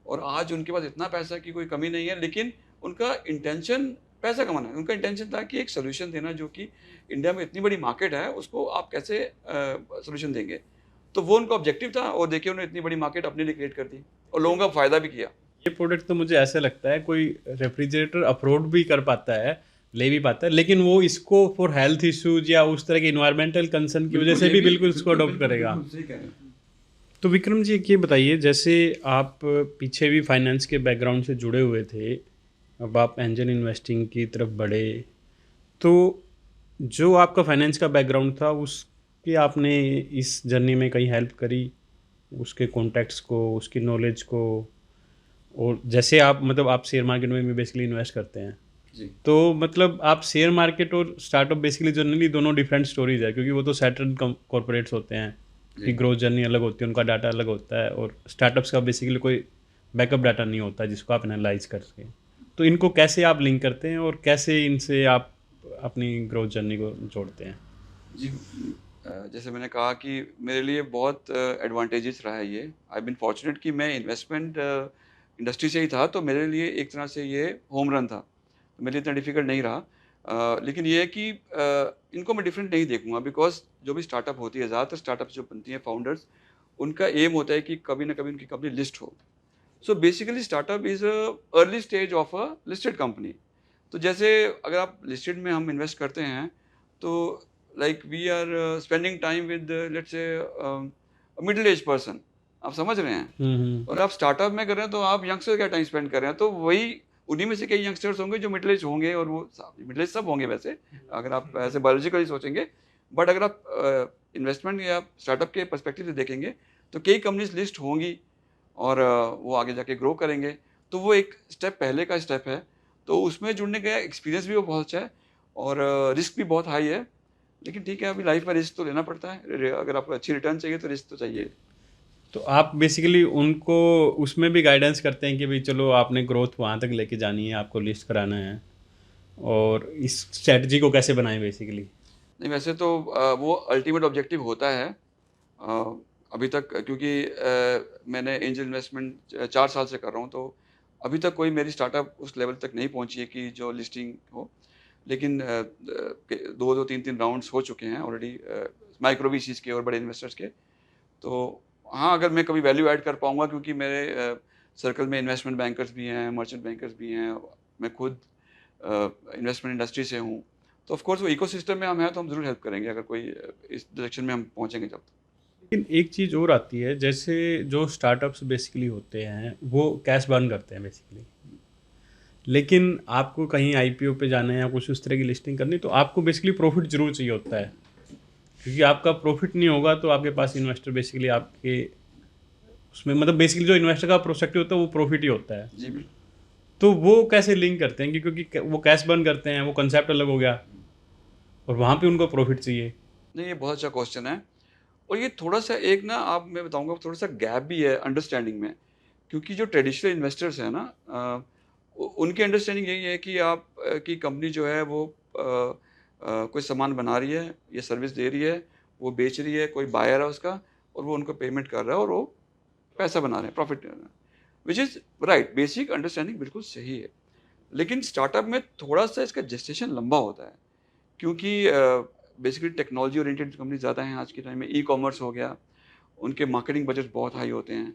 [SPEAKER 2] और आज उनके पास इतना पैसा की कोई कमी नहीं है। लेकिन उनका इंटेंशन पैसा कमाना है, उनका इंटेंशन था कि एक सोल्यूशन देना, जो कि इंडिया में इतनी बड़ी मार्केट है उसको आप कैसे सोल्यूशन देंगे। तो वो उनका ऑब्जेक्टिव था, और देखिए उन्होंने इतनी बड़ी मार्केट अपने लिए क्रिएट कर दी और लोगों का फ़ायदा भी किया।
[SPEAKER 3] ये प्रोडक्ट तो मुझे ऐसा लगता है कोई रेफ्रिजरेटर अप्रोड भी कर पाता है, ले भी पाता है, लेकिन वो इसको फॉर हेल्थ इश्यूज या उस तरह के इन्वायरमेंटल कंसर्न की वजह से भी बिल्कुल इसको अडॉप्ट करेगा। तो विक्रम जी, ये बताइए, जैसे आप पीछे भी फाइनेंस के बैकग्राउंड से जुड़े हुए थे, अब आप एंजल इन्वेस्टिंग की तरफ बढ़े, तो जो आपका फाइनेंस का बैकग्राउंड था उसकी आपने इस जर्नी में कहीं हेल्प करी, उसके कॉन्टैक्ट्स को, उसकी नॉलेज को? और जैसे आप मतलब आप शेयर मार्केट में भी बेसिकली इन्वेस्ट करते हैं,
[SPEAKER 2] जी
[SPEAKER 3] तो मतलब आप शेयर मार्केट और स्टार्टअप बेसिकली जनरली दोनों डिफरेंट स्टोरीज है, क्योंकि वो तो सेटल्ड कॉर्पोरेट्स होते हैं कि
[SPEAKER 2] जी
[SPEAKER 3] ग्रोथ जर्नी अलग होती है, उनका डाटा अलग होता है, और स्टार्टअप्स का बेसिकली कोई बैकअप डाटा नहीं होता जिसको आप एनालाइज कर सकें। तो इनको कैसे आप लिंक करते हैं और कैसे इनसे आप अपनी ग्रोथ जर्नी को जोड़ते हैं?
[SPEAKER 2] जी जैसे मैंने कहा कि मेरे लिए बहुत एडवांटेजेस रहा है ये। आई बीन फॉर्चुनेट कि मैं इन्वेस्टमेंट इंडस्ट्री से ही था, तो मेरे लिए एक तरह से ये होम रन था, तो मेरे लिए इतना डिफिकल्ट नहीं रहा। लेकिन ये है कि इनको मैं डिफरेंट नहीं देखूंगा, बिकॉज जो भी स्टार्टअप होती है, ज़्यादातर स्टार्टअप जो बनती हैं फाउंडर्स, उनका एम होता है कि कभी ना कभी उनकी कंपनी लिस्ट हो। So basically startup is a early stage of a listed company. तो जैसे अगर आप लिस्टेड में हम इन्वेस्ट करते हैं, तो like we are spending time with let's say middle age person, आप समझ रहे हैं।
[SPEAKER 3] हम्म।
[SPEAKER 2] और आप स्टार्टअप में कर रहे हैं तो आप यंगस्टर का टाइम स्पेंड कर रहे हैं, तो वही उन्हीं में से कई यंगस्टर्स होंगे जो मिडिल एज होंगे, और वो मिडिल एज सब होंगे वैसे, अगर आप ऐसे बायोलॉजिकली सोचेंगे। बट अगर आप इन्वेस्टमेंट या स्टार्टअप के पर्सपेक्टिव से देखेंगे, तो कई कंपनीज लिस्ट होंगी और वो आगे जाके ग्रो करेंगे। तो वो एक स्टेप पहले का स्टेप है, तो उसमें जुड़ने का एक्सपीरियंस भी वो बहुत अच्छा है, और रिस्क भी बहुत हाई है। लेकिन ठीक है, अभी लाइफ में रिस्क तो लेना पड़ता है, अगर आपको अच्छी रिटर्न चाहिए तो रिस्क तो चाहिए।
[SPEAKER 3] तो आप बेसिकली उनको उसमें भी गाइडेंस करते हैं कि भाई चलो आपने ग्रोथ वहाँ तक लेके जानी है, आपको लिस्ट कराना है, और इस स्ट्रेटजी को कैसे बनाएं बेसिकली?
[SPEAKER 2] नहीं, वैसे तो वो अल्टीमेट ऑब्जेक्टिव होता है। अ, अभी तक क्योंकि मैंने एंजल इन्वेस्टमेंट 4 साल से कर रहा हूँ, तो अभी तक कोई मेरी स्टार्टअप उस लेवल तक नहीं पहुँची है कि जो लिस्टिंग हो। लेकिन 2-2, 3-3 राउंड्स हो चुके हैं ऑलरेडी, माइक्रो वीसीज़ के और बड़े इन्वेस्टर्स के। तो हाँ, अगर मैं कभी वैल्यू ऐड कर पाऊँगा, क्योंकि मेरे सर्कल में इन्वेस्टमेंट बैंकर्स भी हैं, मर्चेंट बैंकर्स भी हैं, मैं खुद इन्वेस्टमेंट इंडस्ट्री से हूँ, तो ऑफ कोर्स वो इकोसिस्टम में हम हैं, तो हम ज़रूर हेल्प करेंगे अगर कोई इस डायरेक्शन में हम पहुँचेंगे जब।
[SPEAKER 3] लेकिन एक चीज़ और आती है, जैसे जो स्टार्टअप्स बेसिकली होते हैं वो कैश बर्न करते हैं बेसिकली, लेकिन आपको कहीं आईपीओ पे जाना है या कुछ उस तरह की लिस्टिंग करनी, तो आपको बेसिकली प्रॉफिट जरूर चाहिए होता है, क्योंकि आपका प्रॉफिट नहीं होगा तो आपके पास इन्वेस्टर बेसिकली आपके उसमें मतलब बेसिकली जो इन्वेस्टर का प्रोस्पेक्टिव होता है वो प्रॉफिट ही होता है।
[SPEAKER 2] जी बिल्कुल।
[SPEAKER 3] तो वो कैसे लिंक करते हैं क्योंकि वो कैश बर्न करते हैं, वो कंसेप्ट अलग हो गया, और वहाँ पे उनको प्रॉफिट चाहिए।
[SPEAKER 2] नहीं, ये बहुत अच्छा क्वेश्चन है, और ये थोड़ा-सा एक ना, आप मैं बताऊँगा, थोड़ा-सा गैप भी है अंडरस्टैंडिंग में। क्योंकि जो ट्रेडिशनल इन्वेस्टर्स हैं ना, उनकी अंडरस्टैंडिंग यही है कि आप की कंपनी जो है वो कोई सामान बना रही है या सर्विस दे रही है, वो बेच रही है, कोई बायर है उसका, और वो उनको पेमेंट कर रहा है, और वो पैसा बना रहे हैं, प्रॉफिट कर रहे हैं, which is right, basic understanding बिल्कुल सही है। लेकिन स्टार्टअप में थोड़ा-सा इसका जेस्टेशन लंबा होता है, क्योंकि बेसिकली टेक्नोलॉजी ओरिएंटेड कंपनी ज़्यादा हैं आज के टाइम में। ई-कॉमर्स हो गया, उनके मार्केटिंग बजट बहुत हाई होते हैं,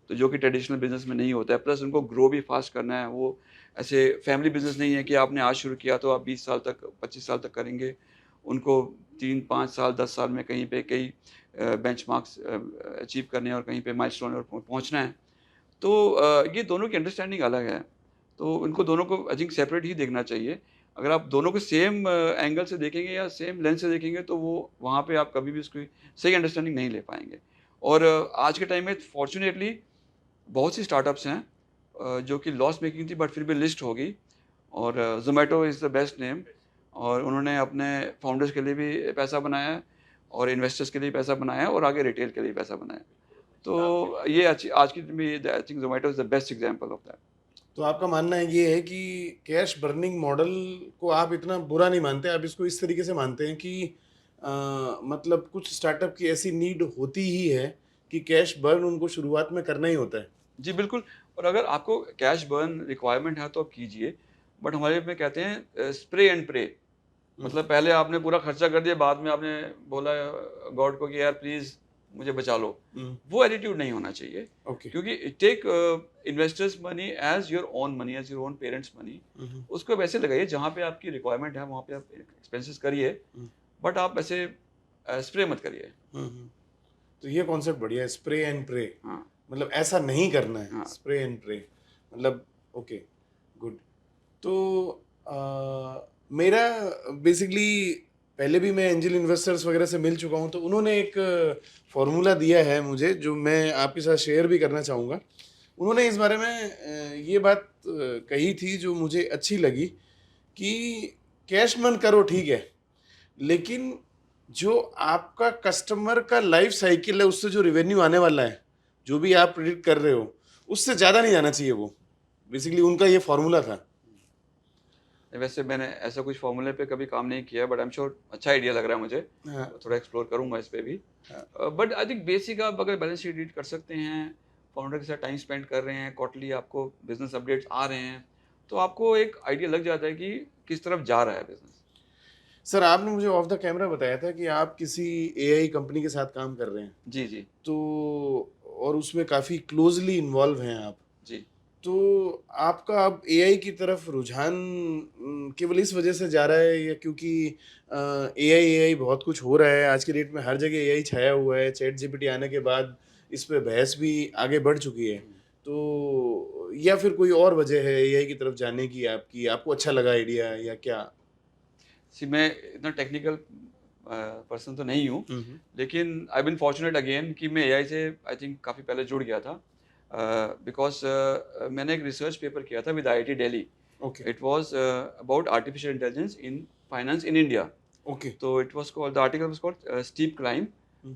[SPEAKER 2] तो जो कि ट्रेडिशनल बिज़नेस में नहीं होता है। प्लस उनको ग्रो भी फास्ट करना है, वो ऐसे फैमिली बिज़नेस नहीं है कि आपने आज शुरू किया तो आप 20 साल तक, 25 साल तक करेंगे। उनको 3-5 साल, 10 साल में कहीं पे कई बेंचमार्क्स अचीव करने हैं, और कहीं पे माइलस्टोन पर पहुँचना है। तो ये दोनों की अंडरस्टैंडिंग अलग है, तो इनको दोनों को आई थिंक सेपरेट ही देखना चाहिए। अगर आप दोनों को सेम एंगल से देखेंगे या सेम लेंस से देखेंगे, तो वो वहाँ पे आप कभी भी उसकी सही अंडरस्टैंडिंग नहीं ले पाएँगे। और आज के टाइम में फॉर्च्यूनेटली बहुत सी स्टार्टअप्स हैं जो कि लॉस मेकिंग थी, बट फिर भी लिस्ट हो गई, और Zomato is the best name, और उन्होंने अपने फाउंडर्स के लिए भी पैसा बनाया है, और इन्वेस्टर्स के लिए पैसा बनाया है, और आगे रिटेल के लिए पैसा बनाया है। तो ये अच्छी आज की में I think Zomato is the best example of that.
[SPEAKER 1] तो आपका मानना है ये है कि कैश बर्निंग मॉडल को आप इतना बुरा नहीं मानते, आप इसको इस तरीके से मानते हैं कि मतलब कुछ स्टार्टअप की ऐसी नीड होती ही है कि कैश बर्न उनको शुरुआत में करना ही होता है।
[SPEAKER 2] जी, बिल्कुल। और अगर आपको कैश बर्न रिक्वायरमेंट है तो आप कीजिए, बट हमारे में कहते हैं स्प्रे एंड प्रे। मतलब पहले आपने पूरा खर्चा कर दिया, बाद में आपने बोला गॉड को कि यार प्लीज़ मुझे बचा लो। वो एटीट्यूड नहीं होना चाहिए,
[SPEAKER 1] ओके।
[SPEAKER 2] क्योंकि take investors money as your own money, as your own parents money. उसको वैसे लगाइए जहाँ पे आपकी रिक्वायरमेंट है, वहाँ पे आप एक्सपेंसेस करिए, बट आप ऐसे स्प्रे मत करिए।
[SPEAKER 1] तो ये कॉन्सेप्ट बढ़िया है, स्प्रे एंड प्रे।
[SPEAKER 2] हाँ,
[SPEAKER 1] मतलब ऐसा नहीं करना है,
[SPEAKER 2] हाँ।
[SPEAKER 1] Spray and pray. मतलब ओके, गुड। तो मेरा बेसिकली पहले भी मैं एंजल इन्वेस्टर्स वगैरह से मिल चुका हूँ, तो उन्होंने एक फॉर्मूला दिया है मुझे जो मैं आपके साथ शेयर भी करना चाहूँगा। उन्होंने इस बारे में ये बात कही थी जो मुझे अच्छी लगी कि कैश मन करो ठीक है, लेकिन जो आपका कस्टमर का लाइफ साइकिल है, उससे जो रेवेन्यू आने वाला है, जो भी आप प्रेडिक्ट कर रहे हो, उससे ज़्यादा नहीं जाना चाहिए वो। बेसिकली उनका ये फॉर्मूला था।
[SPEAKER 2] वैसे मैंने ऐसा कुछ फॉर्मूले पे कभी काम नहीं किया, बट आई एम श्योर अच्छा आइडिया लग रहा है मुझे।
[SPEAKER 1] हाँ,
[SPEAKER 2] थोड़ा एक्सप्लोर करूंगा इस पे भी।
[SPEAKER 1] हाँ।
[SPEAKER 2] बट आई थिंक बेसिक आप अगर बैलेंस शीट रीड कर सकते हैं, फाउंडर के साथ टाइम स्पेंड कर रहे हैं, क्वार्टरली आपको बिजनेस अपडेट्स आ रहे हैं, तो आपको एक आइडिया लग जाता है कि किस तरफ जा रहा है बिजनेस।
[SPEAKER 1] सर, आपने मुझे ऑफ द कैमरा बताया था कि आप किसी एआई कंपनी के साथ काम कर रहे हैं,
[SPEAKER 2] जी जी
[SPEAKER 1] तो और उसमें काफ़ी क्लोजली इन्वॉल्व हैं आप।
[SPEAKER 2] जी।
[SPEAKER 1] तो आपका अब एआई की तरफ रुझान केवल इस वजह से जा रहा है, या क्योंकि एआई एआई बहुत कुछ हो रहा है आज की डेट में, हर जगह एआई छाया हुआ है, चैट जीपीटी आने के बाद इस पे बहस भी आगे बढ़ चुकी है, तो या फिर कोई और वजह है एआई की तरफ जाने की आपकी, आपको अच्छा लगा आइडिया या क्या?
[SPEAKER 2] सी मैं इतना टेक्निकल पर्सन तो नहीं हूँ,
[SPEAKER 1] हम्म।
[SPEAKER 2] लेकिन आई बिन फॉर्चुनेट अगेन कि मैं एआई से आई थिंक काफ़ी पहले जुड़ गया था। बिकॉज मैंने एक रिसर्च पेपर किया था with IIT Delhi.
[SPEAKER 1] Okay.
[SPEAKER 2] It was about artificial intelligence in finance in India.
[SPEAKER 1] Okay.
[SPEAKER 2] So it was called, the article was called Steep Climb.
[SPEAKER 1] Hmm.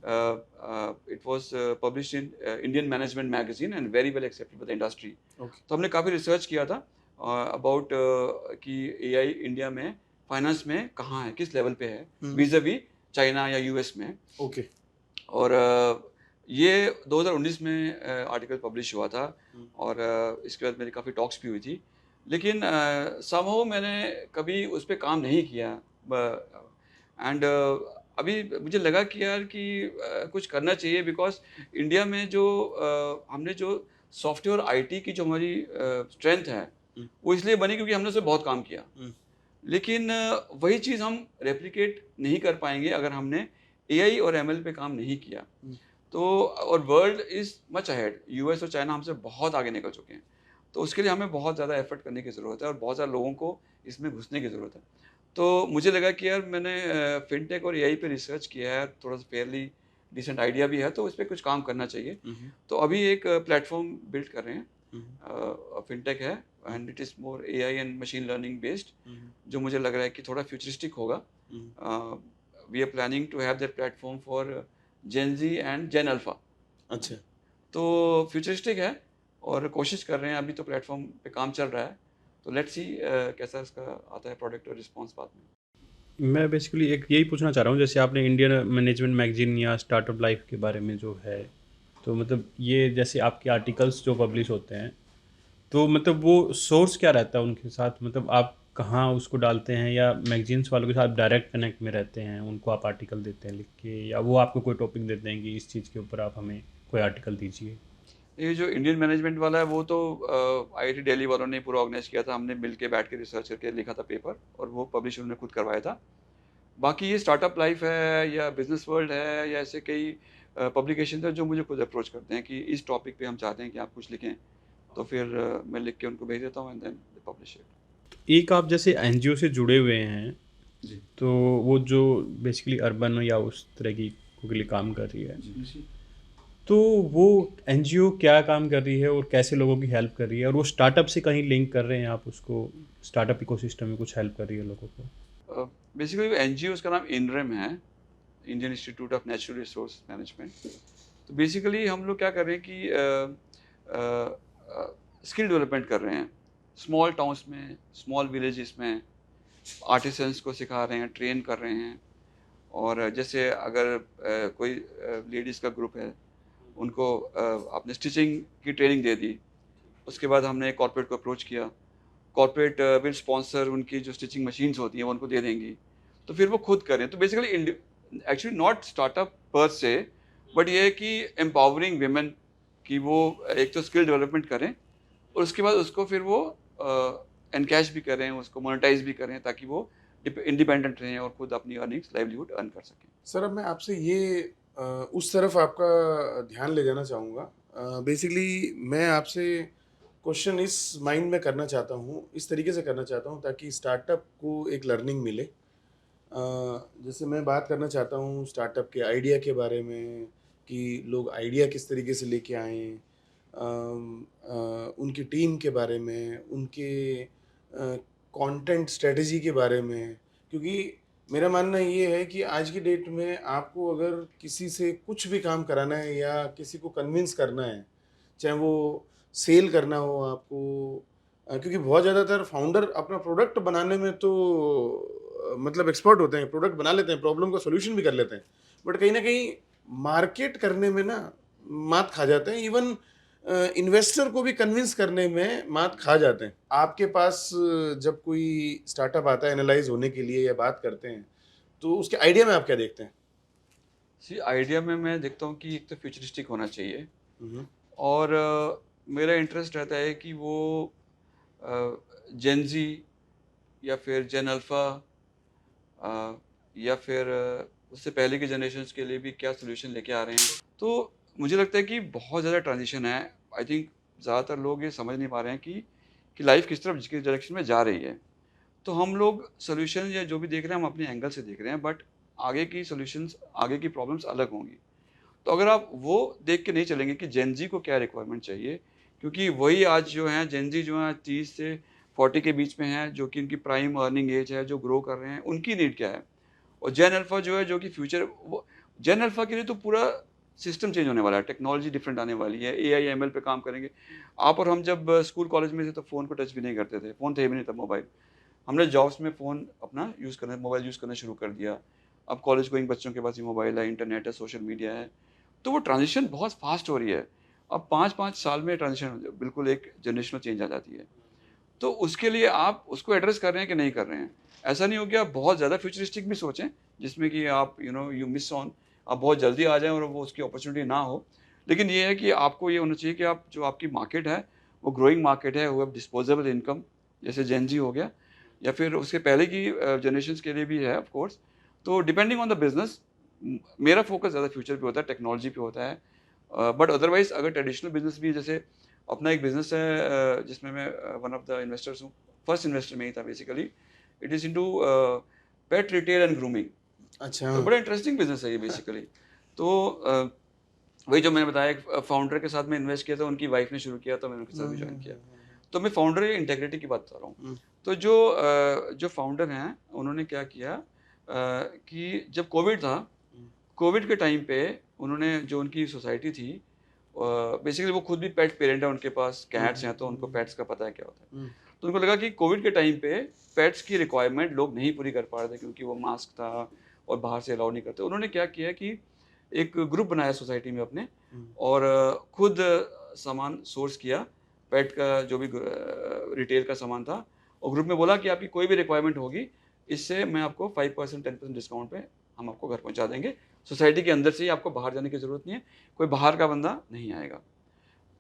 [SPEAKER 2] It was published in Indian Management Magazine and very well accepted by the industry.
[SPEAKER 1] Okay.
[SPEAKER 2] तो हमने काफ़ी रिसर्च किया था अबाउट कि एआई इंडिया में फाइनेंस में कहाँ है, किस लेवल पे है
[SPEAKER 1] हम्म।
[SPEAKER 2] विज़ावी चाइना या यूएस में।
[SPEAKER 1] ओके।
[SPEAKER 2] और ये 2019 में आर्टिकल पब्लिश हुआ था। और इसके बाद मेरी काफ़ी टॉक्स भी हुई थी, लेकिन समहाउ मैंने कभी उस पर काम नहीं किया। एंड अभी मुझे लगा कि यार कि कुछ करना चाहिए, बिकॉज इंडिया में जो हमने जो सॉफ्टवेयर आईटी की जो हमारी स्ट्रेंथ है, वो इसलिए बनी क्योंकि हमने उस पर बहुत काम किया। लेकिन वही चीज़ हम रेप्लिकेट नहीं कर पाएंगे अगर हमने एआई और एमएल पे काम नहीं किया। तो और world is much ahead, US और चाइना हमसे बहुत आगे निकल चुके हैं। तो उसके लिए हमें बहुत ज़्यादा एफर्ट करने की ज़रूरत है और बहुत सारे लोगों को इसमें घुसने की ज़रूरत है। तो मुझे लगा कि यार मैंने फिनटेक और एआई पे रिसर्च किया है, थोड़ा सा फेयरली डिसेंट आइडिया भी है, तो इस पर कुछ काम करना चाहिए। तो अभी एक प्लेटफॉर्म बिल्ड कर रहे हैं, फिनटेक है, and it is more AI and machine learning based, जो मुझे लग रहा है कि थोड़ा फ्यूचरिस्टिक होगा। We are planning to have that platform for Gen Z and Gen Alpha.
[SPEAKER 1] अच्छा।
[SPEAKER 2] तो फ्यूचरिस्टिक है और कोशिश कर रहे हैं, अभी तो प्लेटफॉर्म पे काम चल रहा है, तो लेट्स सी कैसा इसका आता है प्रोडक्ट और रिस्पॉन्स बाद में।
[SPEAKER 3] मैं बेसिकली एक यही पूछना चाह रहा हूँ, जैसे आपने इंडियन मैनेजमेंट मैगजीन या स्टार्टअप लाइफ के बारे में जो है, तो मतलब ये जैसे आपके आर्टिकल्स जो पब्लिश होते हैं, तो मतलब वो सोर्स क्या रहता है उनके साथ, मतलब आप कहाँ उसको डालते हैं, या मैगजीन्स वालों के साथ डायरेक्ट कनेक्ट में रहते हैं, उनको आप आर्टिकल देते हैं लिख के, या वो आपको कोई टॉपिक देते हैं कि इस चीज़ के ऊपर आप हमें कोई आर्टिकल दीजिए?
[SPEAKER 2] ये जो इंडियन मैनेजमेंट वाला है वो तो आईआईटी दिल्ली वालों ने पूरा ऑर्गेनाइज किया था, हमने मिल के बैठ के रिसर्च करके लिखा था पेपर, और वो पब्लिश उन्होंने खुद करवाया था। बाकी ये स्टार्टअप लाइफ है या बिजनेस वर्ल्ड है या ऐसे कई पब्लिकेशन है जो मुझे खुद अप्रोच करते हैं कि इस टॉपिक पे हम चाहते हैं कि आप कुछ लिखें, तो फिर मैं लिख के उनको भेज देता हूँ एंड देन पब्लिश इट।
[SPEAKER 3] एक आप जैसे एनजीओ से जुड़े हुए हैं,
[SPEAKER 2] जी
[SPEAKER 3] तो वो जो बेसिकली अर्बन या उस तरह की के लिए काम कर रही है, तो वो एनजीओ क्या काम कर रही है और कैसे लोगों की हेल्प कर रही है, और वो स्टार्टअप से कहीं लिंक कर रहे हैं आप उसको, स्टार्टअप इकोसिस्टम में कुछ हेल्प कर रही है लोगों को?
[SPEAKER 2] बेसिकली एनजीओ का नाम इनरेम है, Indian institute of natural resource management. तो बेसिकली हम लोग क्या कर रहे हैं कि स्किल डेवलपमेंट कर रहे हैं स्मॉल टाउन्स में, स्मॉल विलेजेस में, आर्टिसंस को सिखा रहे हैं, ट्रेन कर रहे हैं। और जैसे अगर कोई लेडीज़ का ग्रुप है, उनको आपने स्टिचिंग की ट्रेनिंग दे दी, उसके बाद हमने कॉर्पोरेट को अप्रोच किया, कॉर्पोरेट विल स्पॉन्सर उनकी जो स्टिचिंग मशीन्स होती हैं वो उनको दे देंगी, तो फिर वो खुद करें। तो बेसिकली एक्चुअली नॉट स्टार्टअप पर से, बट ये है कि एम्पावरिंग विमेन कि वो एक तो स्किल डेवलपमेंट करें और उसके बाद उसको फिर वो एनकैश भी करें, उसको मोनेटाइज भी करें, ताकि वो इंडिपेंडेंट रहें और खुद अपनी अर्निंग्स लाइवलीहुड अर्न कर सकें।
[SPEAKER 1] सर, अब मैं आपसे ये उस तरफ आपका ध्यान ले जाना चाहूँगा। बेसिकली मैं आपसे क्वेश्चन इस माइंड में करना चाहता हूँ, इस तरीके से करना चाहता हूँ ताकि स्टार्टअप को एक लर्निंग मिले। जैसे मैं बात करना चाहता हूँ स्टार्टअप के आइडिया के बारे में कि लोग आइडिया किस तरीके से लेके आएँ, उनकी टीम के बारे में, उनके कंटेंट स्ट्रेटजी के बारे में। क्योंकि मेरा मानना ये है कि आज की डेट में आपको अगर किसी से कुछ भी काम कराना है या किसी को कन्विंस करना है, चाहे वो सेल करना हो आपको, क्योंकि बहुत ज़्यादातर फाउंडर अपना प्रोडक्ट बनाने में तो मतलब एक्सपर्ट होते हैं, प्रोडक्ट बना लेते हैं, प्रॉब्लम का सॉल्यूशन भी कर लेते हैं, बट कहीं ना कहीं मार्केट करने में ना मात खा जाते हैं। इवन इन्वेस्टर को भी कन्विंस करने में मात खा जाते हैं। आपके पास जब कोई स्टार्टअप आता है एनालाइज होने के लिए या बात करते हैं, तो उसके आइडिया में आप क्या देखते हैं?
[SPEAKER 2] सी आइडिया में मैं देखता हूँ कि एक तो फ्यूचरिस्टिक होना चाहिए,
[SPEAKER 1] हम्म,
[SPEAKER 2] और मेरा इंटरेस्ट रहता है कि वो जेन जी या फिर जेन अल्फ़ा या फिर उससे पहले की जनरेशन्स के लिए भी क्या सोल्यूशन लेके आ रहे हैं। तो मुझे लगता है कि बहुत ज़्यादा ट्रांजिशन है। आई थिंक ज़्यादातर लोग ये समझ नहीं पा रहे हैं कि लाइफ किस तरफ किस डायरेक्शन में जा रही है। तो हम लोग सोल्यूशन या जो भी देख रहे हैं हम अपने एंगल से देख रहे हैं, बट आगे की सॉल्यूशंस, आगे की प्रॉब्लम्स अलग होंगी। तो अगर आप वो देख के नहीं चलेंगे कि जेन जी को क्या रिक्वायरमेंट चाहिए, क्योंकि वही आज जो हैं जेन जी जो हैं 30 से 40 के बीच में हैं, जो कि उनकी प्राइम अर्निंग एज है, जो ग्रो कर रहे हैं, उनकी नीड क्या है। और जेन अल्फ़ा जो है, जो कि फ्यूचर, वो जेन अल्फ़ा के लिए तो पूरा सिस्टम चेंज होने वाला है, टेक्नोलॉजी डिफरेंट आने वाली है, एआई एमएल पे काम करेंगे। आप और हम जब स्कूल कॉलेज में थे तो फ़ोन को टच भी नहीं करते थे, फ़ोन थे भी नहीं तब मोबाइल। हमने जॉब्स में फ़ोन अपना यूज़ करना, मोबाइल यूज़ करना शुरू कर दिया। अब कॉलेज गोइंग बच्चों के पास ही मोबाइल है, इंटरनेट है, सोशल मीडिया है। तो वो ट्रांजिशन बहुत फास्ट हो रही है। अब 5-5 साल में ट्रांजिशन बिल्कुल एक जनरेशनल चेंज आ जाती है। तो उसके लिए आप उसको एड्रेस कर रहे हैं कि नहीं कर रहे हैं। ऐसा नहीं हो कि आप बहुत ज़्यादा फ्यूचरिस्टिक भी सोचें, जिसमें कि आप यू मिस ऑन, आप बहुत जल्दी आ जाएँ और वो उसकी अपॉर्चुनिटी ना हो। लेकिन ये है कि आपको ये होना चाहिए कि आप जो आपकी मार्केट है, वो ग्रोइंग मार्केट है, वो डिस्पोजेबल इनकम, जैसे जेन ज़ी हो गया, या फिर उसके पहले की जनरेशन्स के लिए भी है ऑफ कोर्स। तो डिपेंडिंग ऑन द बिज़नेस मेरा फोकस ज़्यादा फ्यूचर पे होता है, टेक्नोलॉजी पे होता है। बट अदरवाइज़ अगर ट्रेडिशनल बिज़नेस भी है, जैसे अपना एक बिज़नेस है जिसमें मैं वन ऑफ द इन्वेस्टर्स हूँ, फर्स्ट इन्वेस्टर में ही था basically. It is into pet retail and grooming.
[SPEAKER 1] अच्छा।
[SPEAKER 2] तो बड़ा इंटरेस्टिंग बिज़नेस है ये बेसिकली। तो वही जो मैंने बताया, एक फाउंडर के साथ में इन्वेस्ट किया था, उनकी वाइफ ने शुरू किया, तो मैंने उनके साथ भी ज्वाइन किया। तो मैं फाउंडर या इंटेग्रिटी की बात कर रहा हूँ। तो जो फाउंडर हैं उन्होंने क्या किया कि जब कोविड था, कोविड के टाइम पे उन्होंने, जो उनकी सोसाइटी थी, बेसिकली वो खुद भी पेट पेरेंट है, उनके पास कैट्स हैं, तो उनको पेट्स का पता है क्या होता है। तो उनको लगा कि कोविड के टाइम पे पेट्स की रिक्वायरमेंट लोग नहीं पूरी कर पा रहे थे, क्योंकि वो मास्क था और बाहर से अलाउ नहीं करते। उन्होंने क्या किया कि एक ग्रुप बनाया सोसाइटी में अपने, और खुद सामान सोर्स किया, पेट का जो भी रिटेल का सामान था, और ग्रुप में बोला कि आपकी कोई भी रिक्वायरमेंट होगी, इससे मैं आपको 5% 10% डिस्काउंट पे हम आपको घर पहुंचा देंगे। सोसाइटी के अंदर से ही, आपको बाहर जाने की ज़रूरत नहीं है, कोई बाहर का बंदा नहीं आएगा।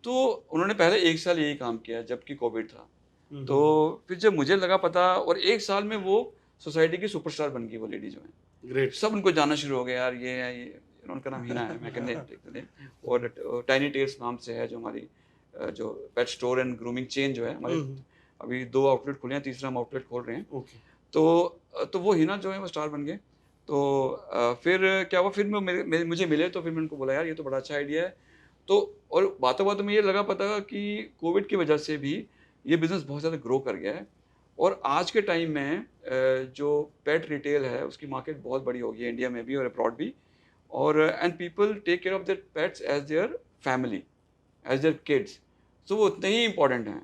[SPEAKER 2] तो उन्होंने पहले 1 साल यही काम किया जबकि कोविड था। तो फिर जब मुझे लगा पता, और 1 साल में वो सोसाइटी की सुपरस्टार बन गई वो लेडी जो है।
[SPEAKER 1] ग्रेट।
[SPEAKER 2] सब उनको जानना शुरू हो गया, यार ये है, ये उनका नाम हिना है, मैं कहने देखते थे। और टाइनी टेल्स नाम से है जो हमारी जो pet store and grooming chain जो है हमारे, अभी 2 आउटलेट खुले हैं, तीसरा हम आउटलेट खोल रहे हैं।
[SPEAKER 1] ओके।
[SPEAKER 2] तो वो हिना जो है वो स्टार बन गए। तो फिर क्या हुआ, फिर मुझे मिले, तो फिर मैंने उनको बोला, यार ये तो बड़ा अच्छा आइडिया है। तो और बातों-बातों में ये लगा पता कि कोविड की वजह से भी ये बिज़नेस बहुत ज़्यादा ग्रो कर गया है, और आज के टाइम में जो पेट रिटेल है उसकी मार्केट बहुत बड़ी हो गई है, इंडिया में भी और अब्रॉड भी। और and people take care of their pets as their family, as their kids. तो वो उतने ही इम्पोर्टेंट हैं।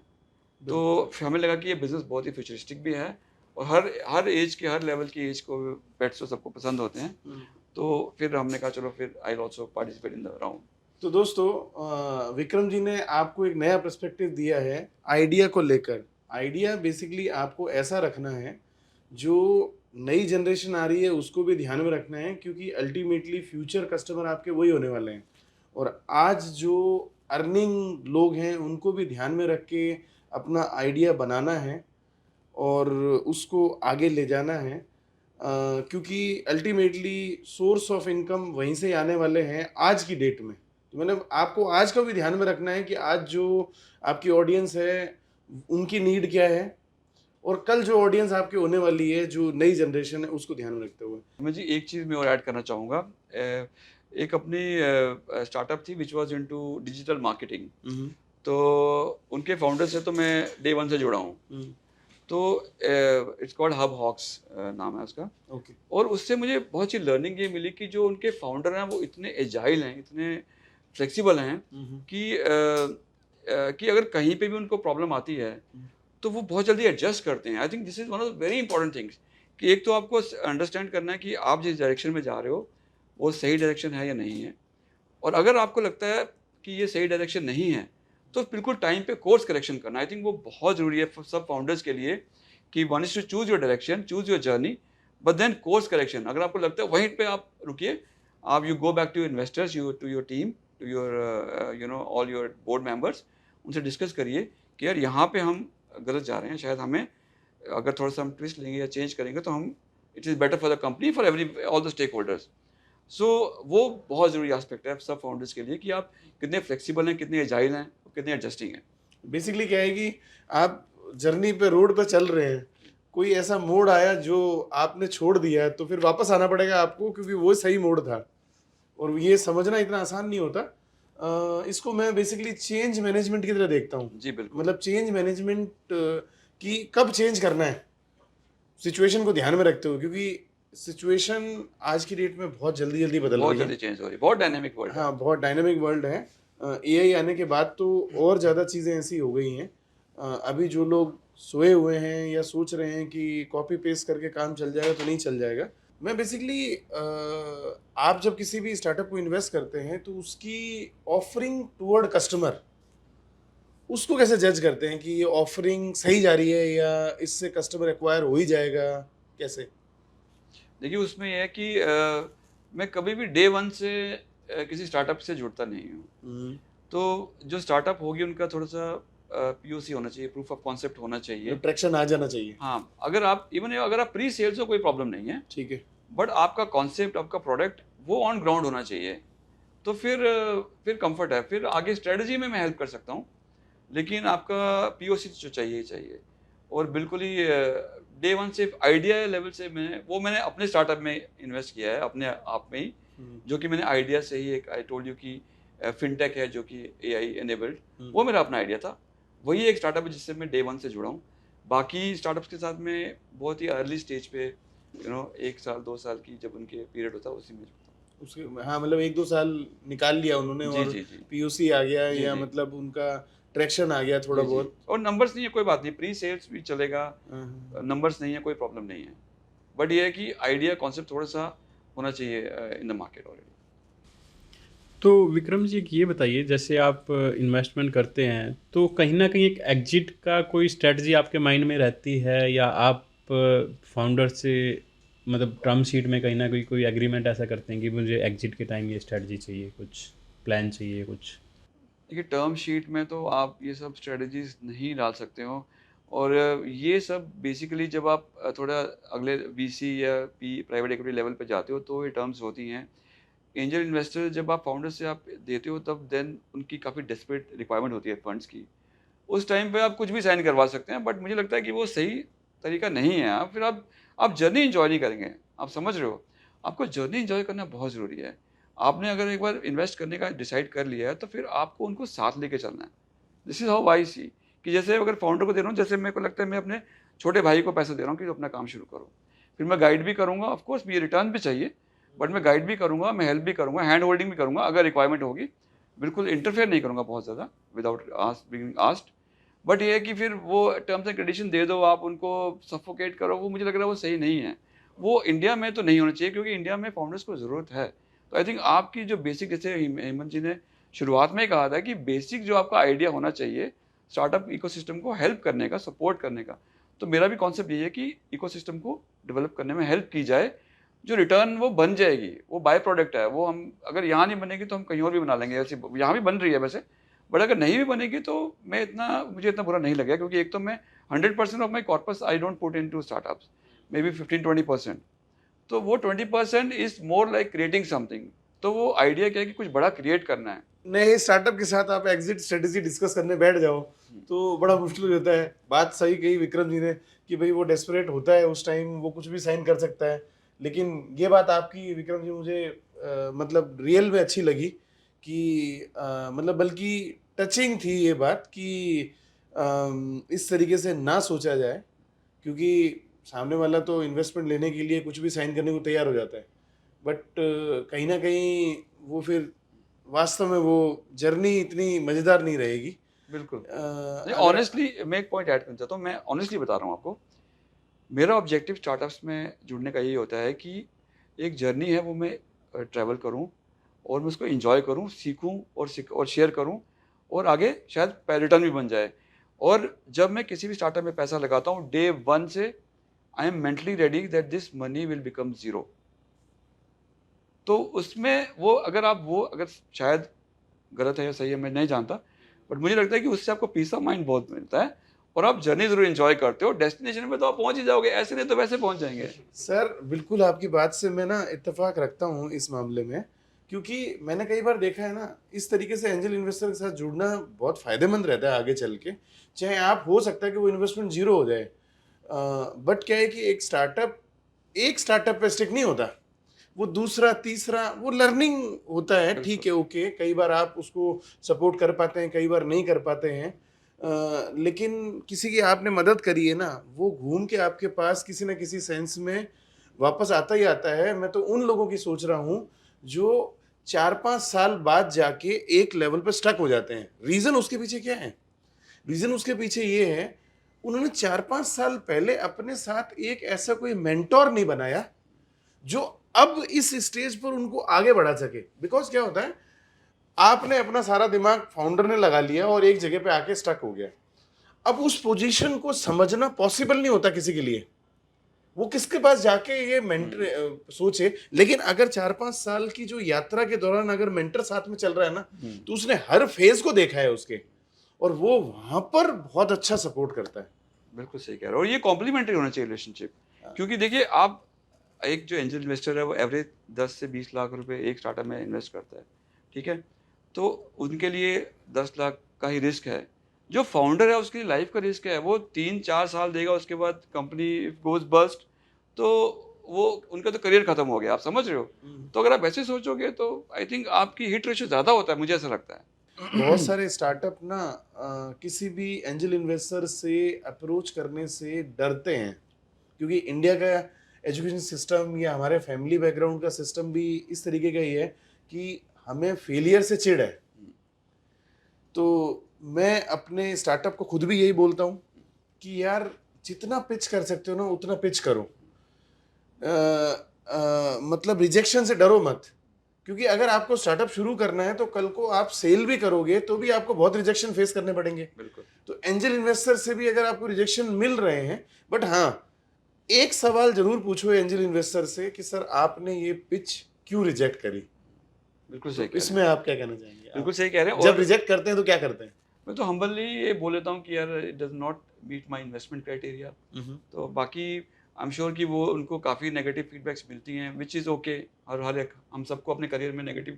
[SPEAKER 2] तो फिर हमें लगा कि ये बिज़नेस बहुत ही फ्यूचरिस्टिक भी है, और हर एज के, हर लेवल की एज को पेट्स तो सबको पसंद होते हैं। तो फिर हमने कहा चलो फिर I will also participate in the round.
[SPEAKER 1] तो दोस्तों, विक्रम जी ने आपको एक नया पर्सपेक्टिव दिया है आइडिया को लेकर। आइडिया बेसिकली आपको ऐसा रखना है जो नई जनरेशन आ रही है उसको भी ध्यान में रखना है, क्योंकि अल्टीमेटली फ्यूचर कस्टमर आपके वही होने वाले हैं। और आज जो अर्निंग लोग हैं उनको भी ध्यान में रख के अपना आइडिया बनाना है और उसको आगे ले जाना है, क्योंकि अल्टीमेटली सोर्स ऑफ इनकम वहीं से आने वाले हैं आज की डेट में। तो मैंने आपको आज का भी ध्यान में रखना है कि आज जो आपकी ऑडियंस है उनकी नीड क्या है, और कल जो ऑडियंस आपकी होने वाली है, जो नई जनरेशन है, उसको ध्यान में रखते हुए।
[SPEAKER 2] मैं जी एक चीज़ मैं और ऐड करना चाहूँगा। एक अपनी स्टार्टअप थी which was into digital marketing. तो उनके फाउंडर से तो मैं डे वन से जुड़ा हूँ। तो इट्स कॉल्ड हब हॉक्स नाम है उसका।
[SPEAKER 1] ओके।
[SPEAKER 2] और उससे मुझे बहुत सी लर्निंग ये मिली कि जो उनके फाउंडर हैं वो इतने एजाइल हैं, इतने फ्लेक्सिबल हैं कि अगर कहीं पे भी उनको प्रॉब्लम आती है तो वो बहुत जल्दी एडजस्ट करते हैं। I think this is one of the very important things कि एक तो आपको अंडरस्टैंड करना है कि आप जिस डायरेक्शन में जा रहे हो वो सही डायरेक्शन है या नहीं है, और अगर आपको लगता है कि ये सही डायरेक्शन नहीं है तो बिल्कुल टाइम पे कोर्स करेक्शन करना। आई थिंक वो बहुत ज़रूरी है सब फाउंडर्स के लिए कि one is to choose your direction, choose your journey, but then course correction. अगर आपको लगता है वहीं पे आप रुकिए, आप you go back to investors, you to your team, to your you know all your board members, उनसे डिस्कस करिए कि यार यहाँ पे हम गलत जा रहे हैं, शायद हमें अगर थोड़ा सा हम ट्विस्ट लेंगे या चेंज करेंगे तो हम it is better for the company, for every all the stakeholders. So वो बहुत ज़रूरी एस्पेक्ट है सब फाउंडर्स के लिए कि आप कितने फ्लेक्सिबल हैं, कितने एजाइल हैं, कितने एडजस्टिंग हैं।
[SPEAKER 1] बेसिकली क्या है कि आप जर्नी पे रोड पे चल रहे हैं, कोई ऐसा मोड़ आया जो आपने छोड़ दिया है, तो फिर वापस आना पड़ेगा आपको, क्योंकि वो सही मोड़ था। और ये समझना इतना आसान नहीं होता। इसको मैं बेसिकली चेंज मैनेजमेंट की तरह देखता हूँ।
[SPEAKER 2] जी बिल्कुल।
[SPEAKER 1] मतलब चेंज मैनेजमेंट की कब चेंज करना है, सिचुएशन को ध्यान में रखते हुए, क्योंकि सिचुएशन आज की डेट में बहुत जल्दी जल्दी बदल
[SPEAKER 2] बहुत
[SPEAKER 1] रही है।
[SPEAKER 2] जल्दी चेंज हो रही है, बहुत डायनेमिक वर्ल्ड है।
[SPEAKER 1] हाँ, बहुत डायनामिक वर्ल्ड है। एआई आने के बाद तो और ज़्यादा चीज़ें ऐसी हो गई हैं। अभी जो लोग सोए हुए हैं या सोच रहे हैं कि कॉपी पेस्ट करके काम चल जाएगा, तो नहीं चल जाएगा। मैं बेसिकली आप जब किसी भी स्टार्टअप को इन्वेस्ट करते हैं तो उसकी ऑफरिंग टुवर्ड कस्टमर, उसको कैसे जज करते हैं कि ये ऑफरिंग सही जा रही है या इससे कस्टमर एक्वायर हो ही जाएगा, कैसे?
[SPEAKER 2] देखिए उसमें यह है कि मैं कभी भी डे वन से किसी स्टार्टअप से जुड़ता नहीं हूँ। तो जो स्टार्टअप होगी उनका थोड़ा सा पीओसी होना चाहिए, प्रूफ ऑफ कॉन्सेप्ट होना चाहिए।
[SPEAKER 1] ट्रैक्शन आ जाना चाहिए।
[SPEAKER 2] हाँ, अगर आप अगर आप प्री सेल्स हो कोई प्रॉब्लम नहीं है,
[SPEAKER 1] ठीक है।
[SPEAKER 2] बट आपका कॉन्सेप्ट, आपका प्रोडक्ट वो ऑन ग्राउंड होना चाहिए, तो फिर कंफर्ट है। फिर आगे स्ट्रेटजी में मैं हेल्प कर सकता हूँ, लेकिन आपका पीओसी जो चाहिए ही चाहिए। और बिल्कुल ही डे वन से आइडिया लेवल से मैंने अपने स्टार्टअप में इन्वेस्ट किया है, अपने आप में ही, जो कि मैंने आइडिया से ही एक आई टोल्ड यू कि फिनटेक है जो कि एआई एनेबल्ड, वो मेरा अपना आइडिया था। वही एक स्टार्टअप है जिससे मैं डे वन से जुड़ा हूँ। बाकी स्टार्टअप्स के साथ में बहुत ही अर्ली स्टेज पे 1 साल 2 साल की जब उनके पीरियड होता है उसी में जुड़ता हूँ।
[SPEAKER 1] उसके हाँ, मतलब 1-2 साल निकाल लिया उन्होंने
[SPEAKER 2] जी
[SPEAKER 1] और
[SPEAKER 2] जी जी
[SPEAKER 1] पीओसी आ गया,
[SPEAKER 2] जी
[SPEAKER 1] या
[SPEAKER 2] जी
[SPEAKER 1] मतलब उनका ट्रैक्शन आ गया थोड़ा
[SPEAKER 2] जी जी।
[SPEAKER 1] बहुत।
[SPEAKER 2] और नंबर्स नहीं है कोई बात नहीं, प्री सेल्स भी चलेगा, नंबर्स नहीं है कोई प्रॉब्लम नहीं है, बट ये है कि आइडिया कॉन्सेप्ट थोड़ा सा होना चाहिए इन द मार्केट ऑलरेडी।
[SPEAKER 3] तो विक्रम जी एक ये बताइए, जैसे आप इन्वेस्टमेंट करते हैं तो कहीं ना कहीं एक एग्जिट का कोई स्ट्रेटजी आपके माइंड में रहती है, या आप फाउंडर से मतलब टर्म शीट में कहीं ना कहीं कोई एग्रीमेंट ऐसा करते हैं कि मुझे एग्जिट के टाइम ये स्ट्रेटजी चाहिए, कुछ प्लान चाहिए कुछ?
[SPEAKER 2] देखिए टर्म शीट में तो आप ये सब स्ट्रेटजीज नहीं डाल सकते हो, और ये सब बेसिकली जब आप थोड़ा अगले वीसी या प्राइवेट इक्विटी लेवल पे जाते हो तो ये टर्म्स होती हैं। एंजल इन्वेस्टर जब आप फाउंडर से आप देते हो तब देन उनकी काफ़ी डेस्परेट रिक्वायरमेंट होती है फंड्स की। उस टाइम पे आप कुछ भी साइन करवा सकते हैं, बट मुझे लगता है कि वो सही तरीका नहीं है। फिर आप जर्नी इंजॉय नहीं करेंगे। आप समझ रहे हो? आपको जर्नी इंजॉय करना बहुत ज़रूरी है। आपने अगर एक बार इन्वेस्ट करने का डिसाइड कर लिया है तो फिर आपको उनको साथ लेके चलना है। दिस इज़ हाउ आई सी कि जैसे अगर फाउंडर को दे रहा हूँ, जैसे मेरे को लगता है मैं अपने छोटे भाई को पैसे दे रहा हूँ कि तो अपना काम शुरू करो। फिर मैं गाइड भी करूँगा, ऑफ कोर्स ये रिटर्न भी चाहिए, बट मैं गाइड भी करूँगा, मैं हेल्प भी करूँगा, हैंड होल्डिंग भी करूँगा अगर रिक्वायरमेंट होगी। बिल्कुल इंटरफेयर नहीं करूँगा बहुत ज़्यादा विदाउट बीइंग आस्क्ड। बट ये है कि फिर वो टर्म्स एंड कंडीशन दे दो, आप उनको सफोकेट करो, वो मुझे लग रहा है वो सही नहीं है। वो इंडिया में तो नहीं होना चाहिए, क्योंकि इंडिया में फाउंडर्स को ज़रूरत है। तो आई थिंक आपकी जो बेसिक, जैसे हेमंत जी ने शुरुआत में कहा था कि बेसिक जो आपका आइडिया होना चाहिए स्टार्टअप इकोसिस्टम को हेल्प करने का, सपोर्ट करने का। तो मेरा भी कॉन्सेप्ट ये है कि इकोसिस्टम को डेवलप करने में हेल्प की जाए। जो रिटर्न वो बन जाएगी, वो बाय प्रोडक्ट है, वो हम अगर यहाँ नहीं बनेगी तो हम कहीं और भी बना लेंगे। ऐसे यहाँ भी बन रही है वैसे, बट अगर नहीं भी बनेगी तो मुझे इतना बुरा नहीं लगेगा, क्योंकि एक तो मैं 100% of my corpus I don't put into startups, maybe 15-20%। तो वो 20% is more like creating something. तो वो आइडिया क्या है कि कुछ बड़ा क्रिएट करना है।
[SPEAKER 1] नए स्टार्टअप के साथ आप एग्जिट स्ट्रेटेजी डिस्कस करने बैठ जाओ तो बड़ा मुश्किल हो जाता है। बात सही कही विक्रम जी ने कि भाई वो डेस्परेट होता है उस टाइम, वो कुछ भी साइन कर सकता है। लेकिन ये बात आपकी विक्रम जी मुझे मतलब रियल में अच्छी लगी कि मतलब बल्कि टचिंग थी ये बात कि इस तरीके से ना सोचा जाए, क्योंकि सामने वाला तो इन्वेस्टमेंट लेने के लिए कुछ भी साइन करने को तैयार हो जाता है, बट कहीं ना कहीं वो फिर वास्तव में वो जर्नी इतनी मजेदार नहीं रहेगी।
[SPEAKER 2] बिल्कुल नहीं,
[SPEAKER 1] अगर
[SPEAKER 2] ऑनेस्टली मैं एक पॉइंट ऐड करना चाहता हूँ, मैं ऑनेस्टली बता रहा हूँ आपको। मेरा ऑब्जेक्टिव स्टार्टअप्स में जुड़ने का यही होता है कि एक जर्नी है वो मैं ट्रैवल करूँ और मैं उसको एंजॉय करूँ, सीखूँ और शेयर करूँ और आगे शायद रिटर्न भी बन जाए। और जब मैं किसी भी स्टार्टअप में पैसा लगाता हूँ, डे 1 से I am mentally ready that this money will become zero. तो उसमें वो अगर शायद गलत है या सही है मैं नहीं जानता, बट मुझे लगता है कि उससे आपको पीस ऑफ माइंड बहुत मिलता है और आप जर्नी ज़रूर एंजॉय करते हो। डेस्टिनेशन पे तो आप पहुंच ही जाओगे, ऐसे नहीं तो वैसे पहुंच जाएंगे।
[SPEAKER 1] सर बिल्कुल आपकी बात से मैं ना इत्तेफाक रखता हूँ इस मामले में, क्योंकि मैंने कई बार देखा है ना इस तरीके से एंजल इन्वेस्टर के साथ जुड़ना बहुत फायदेमंद रहता है आगे चल के। चाहे आप हो सकता है कि वो इन्वेस्टमेंट जीरो हो जाए, बट क्या है कि एक स्टार्टअप पे स्टिक नहीं होता, वो दूसरा तीसरा वो लर्निंग होता है। ठीक है, ओके, कई बार आप उसको सपोर्ट कर पाते हैं, कई बार नहीं कर पाते हैं, लेकिन किसी की आपने मदद करी है ना, वो घूम के आपके पास किसी ना किसी सेंस में वापस आता ही आता है। मैं तो उन लोगों की सोच रहा हूँ जो 4-5 साल बाद जाके एक लेवल पर स्टक हो जाते हैं। रीजन उसके पीछे क्या है? रीजन उसके पीछे ये है, उन्होंने 4-5 साल पहले अपने साथ एक ऐसा कोई मेंटोर नहीं बनाया जो अब इस स्टेज पर उनको आगे बढ़ा सके। बिकॉज क्या होता है, आपने अपना सारा दिमाग फाउंडर ने लगा लिया और एक जगह पे आके स्टक हो गया। अब उस पोजीशन को समझना पॉसिबल नहीं होता किसी के लिए, वो किसके पास जाके ये मेंटर सोचे। लेकिन अगर 4-5 साल की जो यात्रा के दौरान अगर मेंटर साथ में चल रहा है ना, तो उसने हर फेज को देखा है उसके, और वो वहां पर बहुत अच्छा सपोर्ट करता है।
[SPEAKER 2] बिल्कुल सही कह रहे हो, और ये कॉम्प्लीमेंट्री होना चाहिए रिलेशनशिप। क्योंकि देखिए, आप एक जो एंजल इन्वेस्टर है वो एवरेज 10 से 20 लाख रुपए एक स्टार्टअप में इन्वेस्ट करता है, ठीक है। तो उनके लिए 10 लाख का ही रिस्क है। जो फाउंडर है उसकी लाइफ का रिस्क है, वो 3-4 साल देगा, उसके बाद कंपनी गोज बस्ट, तो वो उनका तो करियर खत्म हो गया, आप समझ रहे हो। तो अगर आप ऐसे सोचोगे तो आई थिंक आपकी हिट रेशियो ज़्यादा होता है, मुझे ऐसा लगता है।
[SPEAKER 1] बहुत सारे स्टार्टअप ना किसी भी एंजल इन्वेस्टर से अप्रोच करने से डरते हैं, क्योंकि इंडिया का एजुकेशन सिस्टम या हमारे फैमिली बैकग्राउंड का सिस्टम भी इस तरीके का ही है कि हमें फेलियर से चिढ़ है। तो मैं अपने स्टार्टअप को खुद भी यही बोलता हूँ कि यार जितना पिच कर सकते हो ना उतना पिच करो। मतलब रिजेक्शन से डरो मत, क्योंकि अगर आपको स्टार्टअप शुरू करना है तो कल को आप सेल भी करोगे तो भी आपको बहुत रिजेक्शन फेस करने पड़ेंगे।
[SPEAKER 2] बिल्कुल।
[SPEAKER 1] तो एंजल इन्वेस्टर से भी अगर आपको रिजेक्शन मिल रहे हैं, बट हाँ, एक सवाल जरूर पूछो एंजल इन्वेस्टर से कि सर आपने ये पिच क्यों रिजेक्ट करी।
[SPEAKER 2] बिल्कुल सही
[SPEAKER 1] तो
[SPEAKER 2] कह रहे
[SPEAKER 1] इसमें
[SPEAKER 2] हैं,
[SPEAKER 1] आप क्या कहना चाहेंगे?
[SPEAKER 2] बिल्कुल सही कह रहे हैं।
[SPEAKER 1] जब
[SPEAKER 2] और
[SPEAKER 1] रिजेक्ट करते हैं तो क्या करते हैं?
[SPEAKER 2] मैं तो हम्बली ये बोल लेता हूँ कि यार it does not meet my investment criteria. तो बाकी आई एम श्योर कि वो उनको काफ़ी नेगेटिव फीडबैक्स मिलती हैं, विच इज़ ओके। और हर एक हम सबको अपने करियर में नेगेटिव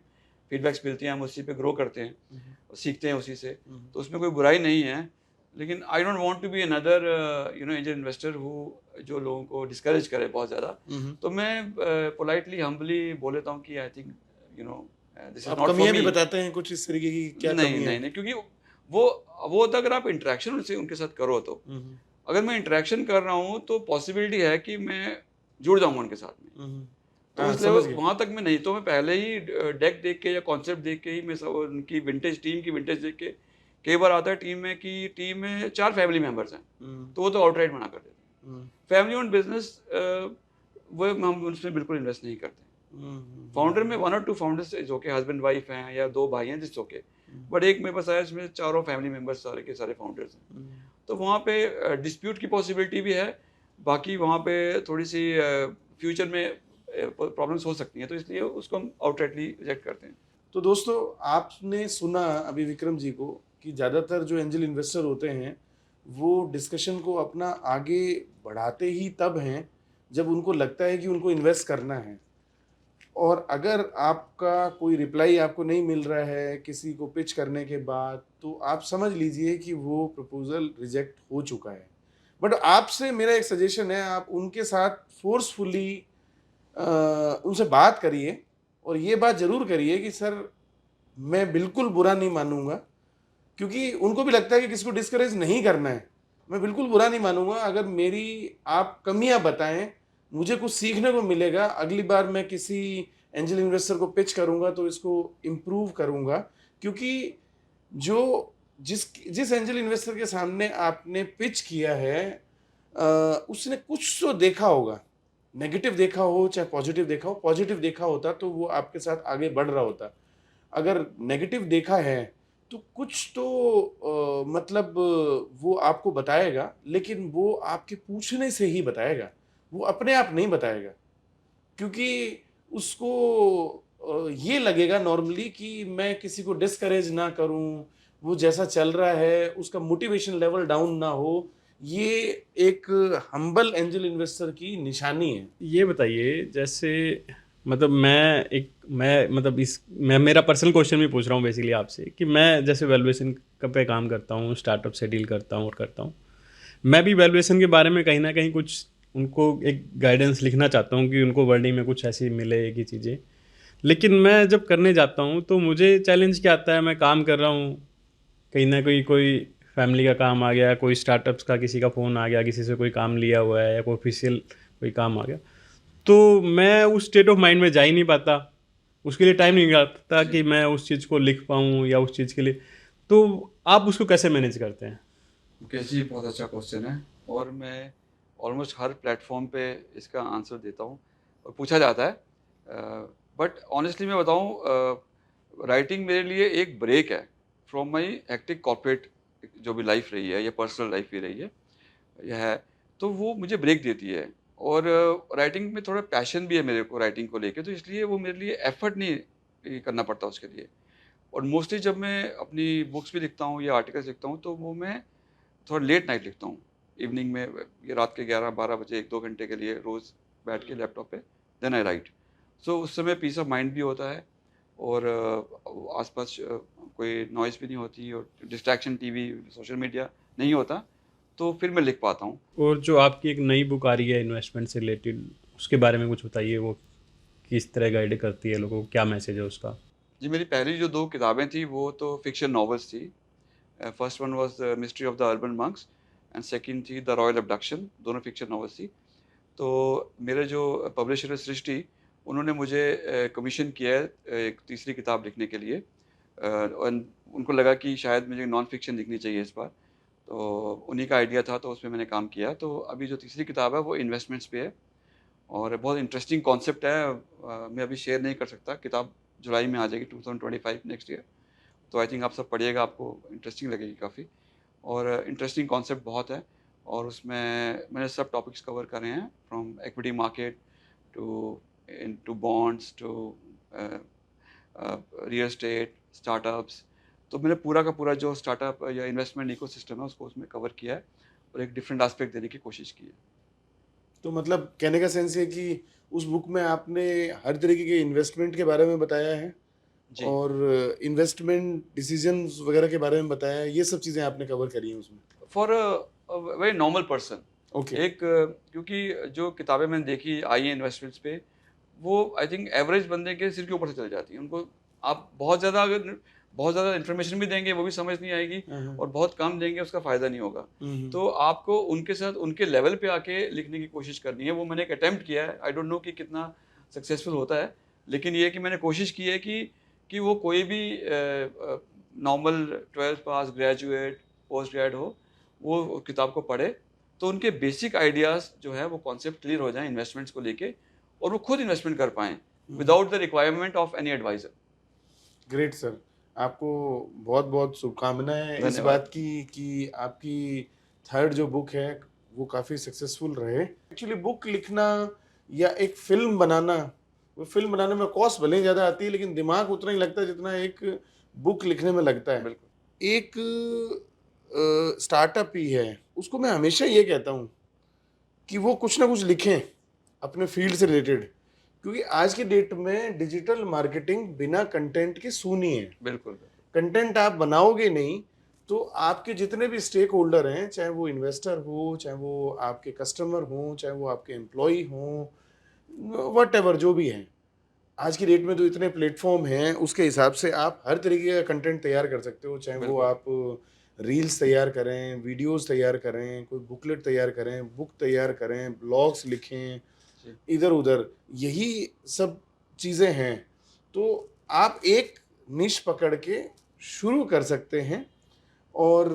[SPEAKER 2] फीडबैक्स मिलती हैं, हम उसी पे ग्रो करते हैं और सीखते हैं उसी से, तो उसमें कोई बुराई नहीं है। लेकिन I don't want to be another angel investor who जो लोगों को डिस्करेज करे बहुत ज़्यादा। तो मैं पोलाइटली हम्बली बोल लेता हूँ कि आई थिंक दिस इज
[SPEAKER 1] आप
[SPEAKER 2] नॉट फॉर
[SPEAKER 1] कमियां भी
[SPEAKER 2] मी।
[SPEAKER 1] बताते हैं कुछ इस तरीके की, क्या
[SPEAKER 2] नहीं
[SPEAKER 1] कमी है?
[SPEAKER 2] नहीं नहीं, क्योंकि वो होता है, अगर आप इंटरेक्शन उनसे उनके साथ करो तो अगर मैं इंटरेक्शन कर रहा हूँ तो पॉसिबिलिटी है कि मैं जुड़ जाऊंगा उनके साथ में। तो
[SPEAKER 1] हाँ,
[SPEAKER 2] इसलिए
[SPEAKER 1] समझ गया।
[SPEAKER 2] वहाँ तक मैं नहीं, तो मैं पहले ही डेक देख के या कॉन्सेप्ट देख के ही मैं सब उनकी टीम की विंटेज देख के, कई बार आता है टीम में 4 फैमिली मेंबर्स हैं, तो वो तो आउटराइट मना कर देते हैं। फैमिली ओन बिजनेस वो हम उसमें बिल्कुल इन्वेस्ट नहीं करते। फाउंडर में 1 और 2 founders is okay, husband wife हैं या 2 भाई हैं, जिस ओके। बट एक मेरे पास आया इसमें चारों फैमिली मेंबर्स सारे के सारे फाउंडर्स हैं, तो वहाँ पे डिस्प्यूट की पॉसिबिलिटी भी है। बाकी वहाँ पे थोड़ी सी फ्यूचर में प्रॉब्लम्स हो सकती हैं, तो इसलिए उसको हम आउटराइटली रिजेक्ट करते हैं।
[SPEAKER 1] तो दोस्तों, आपने सुना अभी विक्रम जी को कि ज़्यादातर जो एंजल इन्वेस्टर होते हैं वो डिस्कशन को अपना आगे बढ़ाते ही तब हैं जब उनको लगता है कि उनको इन्वेस्ट करना है। और अगर आपका कोई रिप्लाई आपको नहीं मिल रहा है किसी को पिच करने के बाद, तो आप समझ लीजिए कि वो प्रपोज़ल रिजेक्ट हो चुका है। बट आपसे मेरा एक सजेशन है, आप उनके साथ फ़ोर्सफुली उनसे बात करिए और ये बात ज़रूर करिए कि सर मैं बिल्कुल बुरा नहीं मानूँगा, क्योंकि उनको भी लगता है कि किसी को डिस्करेज नहीं करना है। मैं बिल्कुल बुरा नहीं मानूँगा अगर मेरी आप कमियाँ बताएँ, मुझे कुछ सीखने को मिलेगा। अगली बार मैं किसी एंजल इन्वेस्टर को पिच करूँगा तो इसको इम्प्रूव करूँगा, क्योंकि जो जिस जिस एंजल इन्वेस्टर के सामने आपने पिच किया है उसने कुछ तो देखा होगा, नेगेटिव देखा हो चाहे पॉजिटिव देखा हो। पॉजिटिव देखा होता तो वो आपके साथ आगे बढ़ रहा होता। अगर नेगेटिव देखा है तो कुछ तो मतलब वो आपको बताएगा, लेकिन वो आपके पूछने से ही बताएगा, वो अपने आप नहीं बताएगा, क्योंकि उसको ये लगेगा नॉर्मली कि मैं किसी को डिस्करेज ना करूं, वो जैसा चल रहा है उसका मोटिवेशन लेवल डाउन ना हो। ये एक हम्बल एंजल इन्वेस्टर की निशानी है।
[SPEAKER 3] ये बताइए, जैसे मतलब मैं मतलब मैं मेरा पर्सनल क्वेश्चन भी पूछ रहा हूँ बेसिकली आपसे, कि मैं जैसे वैल्यूएशन पे काम करता हूँ, स्टार्टअप से डील करता हूँ और करता हूँ। मैं भी वैल्यूएशन के बारे में कहीं ना कहीं कुछ उनको एक गाइडेंस लिखना चाहता हूँ कि उनको वर्डिंग में कुछ ऐसी मिले एक ही चीज़ें। लेकिन मैं जब करने जाता हूँ तो मुझे चैलेंज क्या आता है, मैं काम कर रहा हूँ, कहीं ना कहीं कोई फैमिली का काम आ गया, कोई स्टार्टअप्स का किसी का फ़ोन आ गया, किसी से कोई काम लिया हुआ है या कोई ऑफिशियल कोई काम आ गया, तो मैं उस स्टेट ऑफ माइंड में जा ही नहीं पाता। उसके लिए टाइम नहीं निकालता कि मैं उस चीज़ को लिख पाऊँ या उस चीज़ के लिए। तो आप उसको कैसे मैनेज करते हैं?
[SPEAKER 2] मुकेश जी, बहुत अच्छा क्वेश्चन है और मैं ऑलमोस्ट हर प्लेटफॉर्म पे इसका आंसर देता हूँ और पूछा जाता है। बट ऑनेस्टली मैं बताऊँ, राइटिंग मेरे लिए एक ब्रेक है फ्रॉम माई हेक्टिक कॉर्पोरेट जो भी लाइफ रही है या पर्सनल लाइफ भी रही है यह है, तो वो मुझे ब्रेक देती है। और राइटिंग में थोड़ा पैशन भी है मेरे को राइटिंग को लेके, तो इसलिए वो मेरे लिए एफर्ट नहीं करना पड़ता उसके लिए। और मोस्टली जब मैं अपनी बुक्स भी लिखता हूँ या आर्टिकल्स लिखता हूँ तो वो मैं थोड़ा लेट नाइट लिखता हूँ, इवनिंग में, ये रात के 11-12 बजे 1-2 घंटे के लिए रोज़ बैठ के लैपटॉप पे देन आई राइट। सो उस समय पीस ऑफ माइंड भी होता है और आसपास कोई नॉइज़ भी नहीं होती और डिस्ट्रैक्शन टीवी सोशल मीडिया नहीं होता, तो फिर मैं लिख पाता हूँ।
[SPEAKER 3] और जो आपकी एक नई बुक आ रही है इन्वेस्टमेंट से रिलेटेड, उसके बारे में कुछ बताइए, वो किस तरह गाइड करती है लोगों को, क्या मैसेज है उसका?
[SPEAKER 2] जी, मेरी पहली जो 2 किताबें थी वो तो फिक्शन नॉवेल्स थी। First one was the mystery of the urban monks and second थी द रॉयल अबडक्शन, दोनों फिक्शन नॉवेल्स थी। तो मेरे जो पब्लिशर है सृष्टि, उन्होंने मुझे कमीशन किया है एक तीसरी किताब लिखने के लिए। और उनको लगा कि शायद मुझे नॉन फिक्शन लिखनी चाहिए इस बार, तो उन्हीं का आइडिया था तो उसमें मैंने काम किया। तो अभी जो तीसरी किताब है वो इन्वेस्टमेंट्स पे है और बहुत इंटरेस्टिंग कॉन्सेप्ट है। मैं अभी शेयर नहीं कर सकता, किताब जुलाई में आ जाएगी 2025 नेक्स्ट ईयर। तो आई थिंक आप सब पढ़िएगा, आपको इंटरेस्टिंग लगेगी काफ़ी और इंटरेस्टिंग कॉन्सेप्ट बहुत है। और उसमें मैंने सब टॉपिक्स कवर करे हैं, from equity market to bonds to real estate startups. तो मैंने पूरा का पूरा जो स्टार्टअप या इन्वेस्टमेंट इकोसिस्टम है उसको उसमें कवर किया है और एक डिफरेंट एस्पेक्ट देने की कोशिश की है।
[SPEAKER 1] तो मतलब कहने का सेंस है कि उस बुक में आपने हर तरीके के इन्वेस्टमेंट के बारे में बताया है
[SPEAKER 2] जी,
[SPEAKER 1] और इन्वेस्टमेंट डिसीजंस वगैरह के बारे में बताया है, ये सब चीज़ें आपने कवर करी हैं उसमें।
[SPEAKER 2] For very normal person.
[SPEAKER 1] Okay.
[SPEAKER 2] एक क्योंकि जो किताबें मैंने देखी आई हैं इन्वेस्टमेंट्स पे, वो आई थिंक एवरेज बंदे के सिर के ऊपर से चल जाती हैं। उनको आप बहुत ज़्यादा इन्फॉर्मेशन भी देंगे वो भी समझ नहीं आएगी
[SPEAKER 1] हाँ, हाँ।
[SPEAKER 2] और बहुत कम देंगे उसका फ़ायदा नहीं होगा।
[SPEAKER 1] हम्म।
[SPEAKER 2] तो आपको उनके साथ उनके लेवल पे आके लिखने की कोशिश करनी है। वो मैंने एक अटेम्प्ट किया है, आई डोंट नो कि कितना सक्सेसफुल होता है, लेकिन ये है कि मैंने कोशिश की है कि वो कोई भी नॉर्मल 12th पास, ग्रेजुएट, पोस्ट ग्रेड हो, वो किताब को पढ़े तो उनके बेसिक आइडियाज़ जो है वो कॉन्सेप्ट क्लियर हो जाएँ इन्वेस्टमेंट्स को लेके और वो खुद इन्वेस्टमेंट कर पाएँ without the requirement of any advisor.
[SPEAKER 1] Great sir, आपको बहुत बहुत शुभकामनाएं इस
[SPEAKER 2] धन्यवाद।
[SPEAKER 1] बात की कि आपकी थर्ड जो बुक है वो काफ़ी सक्सेसफुल रहे। एक्चुअली बुक लिखना या एक फिल्म बनाना, वो फिल्म बनाने में कॉस्ट भले ही ज़्यादा आती है लेकिन दिमाग उतना ही लगता है जितना एक बुक लिखने में लगता है।
[SPEAKER 2] बिल्कुल।
[SPEAKER 1] एक स्टार्टअप ही है, उसको मैं हमेशा ये कहता हूँ कि वो कुछ ना कुछ लिखें अपने फील्ड से रिलेटेड, क्योंकि आज की डेट में डिजिटल मार्केटिंग बिना कंटेंट के सूनी है।
[SPEAKER 2] बिल्कुल।
[SPEAKER 1] कंटेंट आप बनाओगे नहीं तो आपके जितने भी स्टेक होल्डर हैं, चाहे वो इन्वेस्टर हो, चाहे वो आपके कस्टमर हो, चाहे वो आपके एम्प्लॉय हो, व्हाटएवर जो भी हैं, आज की डेट में तो इतने प्लेटफॉर्म हैं, उसके हिसाब से आप हर तरीके का कंटेंट तैयार कर सकते हो। चाहे वो
[SPEAKER 2] बिल्कुल।
[SPEAKER 1] आप रील्स तैयार करें, वीडियोस तैयार करें, कोई बुकलेट तैयार करें, बुक तैयार करें, ब्लॉग्स लिखें,
[SPEAKER 2] जी।
[SPEAKER 1] इधर उधर, यही सब चीज़ें हैं। तो आप एक निश पकड़ के शुरू कर सकते हैं। और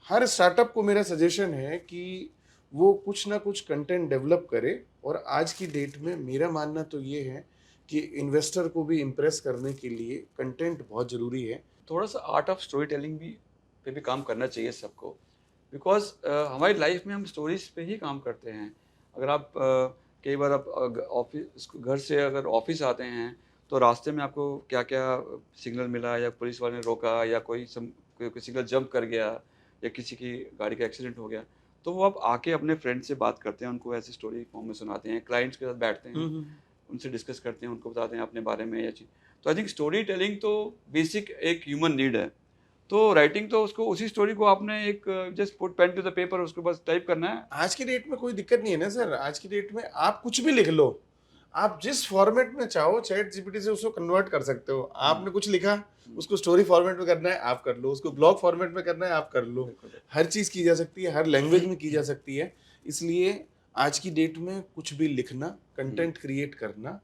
[SPEAKER 1] हर स्टार्टअप को मेरा सजेशन है कि वो कुछ ना कुछ कंटेंट डेवलप करे। और आज की डेट में मेरा मानना तो ये है कि इन्वेस्टर को भी इम्प्रेस करने के लिए कंटेंट बहुत ज़रूरी है।
[SPEAKER 2] थोड़ा सा आर्ट ऑफ स्टोरी टेलिंग भी पे भी काम करना चाहिए सबको, बिकॉज हमारी लाइफ में हम स्टोरीज पे ही काम करते हैं। अगर आप कई बार आप ऑफिस घर से अगर ऑफिस आते हैं तो रास्ते में आपको क्या क्या सिग्नल मिला, या पुलिस वाले ने रोका, या कोई सिग्नल जंप कर गया, या किसी की गाड़ी का एक्सीडेंट हो गया, तो वो आप आके अपने फ्रेंड से बात करते हैं, उनको ऐसी स्टोरी फॉर्म में सुनाते हैं, क्लाइंट्स के साथ बैठते हैं, उनसे डिस्कस करते हैं, उनको बताते हैं अपने बारे में या चीज़। तो आई थिंक स्टोरी टेलिंग तो बेसिक एक ह्यूमन नीड है। तो राइटिंग तो उसको उसी स्टोरी को आपने एक just put pen to the paper, उसको बस टाइप करना है।
[SPEAKER 1] आज की डेट में कोई दिक्कत नहीं है ना सर। आज की डेट में आप कुछ भी लिख लो, आप जिस फॉर्मेट में चाहो चैट जीपीटी से उसको कन्वर्ट कर सकते हो। आपने कुछ लिखा, उसको स्टोरी फॉर्मेट में करना है आप कर लो, उसको ब्लॉग फॉर्मेट में करना है आप कर लो।
[SPEAKER 2] बिल्कुल।
[SPEAKER 1] हर चीज़ की जा सकती है, हर लैंग्वेज में की जा सकती है। इसलिए आज की डेट में कुछ भी लिखना, कंटेंट क्रिएट करना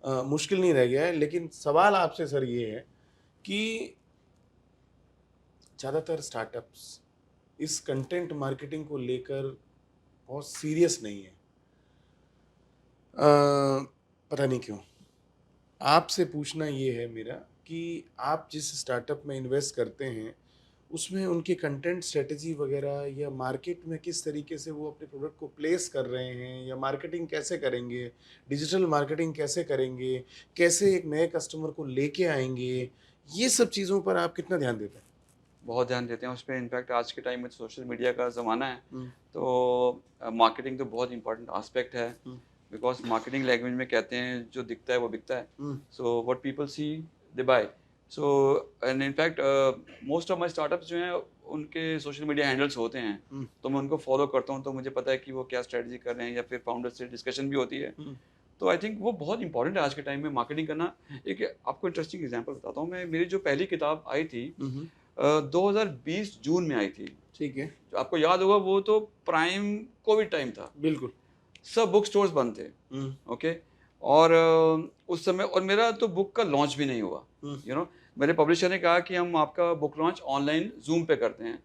[SPEAKER 1] मुश्किल नहीं रह गया है। लेकिन सवाल आपसे सर ये है कि ज़्यादातर स्टार्टअप्स इस कंटेंट मार्केटिंग को लेकर बहुत सीरियस नहीं है। पता नहीं क्यों। आपसे पूछना ये है मेरा कि आप जिस स्टार्टअप में इन्वेस्ट करते हैं उसमें उनकी कंटेंट स्ट्रेटजी वगैरह, या मार्केट में किस तरीके से वो अपने प्रोडक्ट को प्लेस कर रहे हैं, या मार्केटिंग कैसे करेंगे, डिजिटल मार्केटिंग कैसे करेंगे, कैसे एक नए कस्टमर को लेके आएंगे, ये सब चीज़ों पर आप कितना ध्यान देते हैं?
[SPEAKER 2] बहुत ध्यान देते हैं उस पर। इनफैक्ट आज के टाइम में सोशल मीडिया का ज़माना है,
[SPEAKER 1] हम्म,
[SPEAKER 2] तो मार्केटिंग तो बहुत इंपॉर्टेंट एस्पेक्ट है।
[SPEAKER 1] हम्म,
[SPEAKER 2] बिकॉज मार्केटिंग लैंग्वेज में कहते हैं जो दिखता है वो बिकता है।
[SPEAKER 1] Hmm,
[SPEAKER 2] so what people see they buy. So and in fact most of my startups जो हैं उनके सोशल मीडिया हैंडल्स होते हैं,
[SPEAKER 1] हम्म,
[SPEAKER 2] तो मैं उनको फॉलो करता हूँ, तो मुझे पता है कि वो क्या स्ट्रेटजी कर रहे हैं, या फिर फाउंडर से डिस्कशन भी होती है।
[SPEAKER 1] हम्म,
[SPEAKER 2] तो आई थिंक वो बहुत इंपॉर्टेंट है आज के टाइम में मार्केटिंग करना। एक आपको इंटरेस्टिंग एग्जांपल बताता हूँ मैं। मेरी जो पहली किताब आई थी 2020 जून में आई थी।
[SPEAKER 1] ठीक है,
[SPEAKER 2] जो आपको याद होगा वो तो प्राइम कोविड टाइम था,
[SPEAKER 1] बिल्कुल।
[SPEAKER 2] सब बुक स्टोर्स बंद थे।
[SPEAKER 1] हम्म,
[SPEAKER 2] ओके। और उस समय और मेरा तो बुक का लॉन्च भी नहीं हुआ।
[SPEAKER 1] हम्म,
[SPEAKER 2] मेरे पब्लिशर ने कहा कि हम आपका बुक लॉन्च ऑनलाइन जूम पे करते हैं।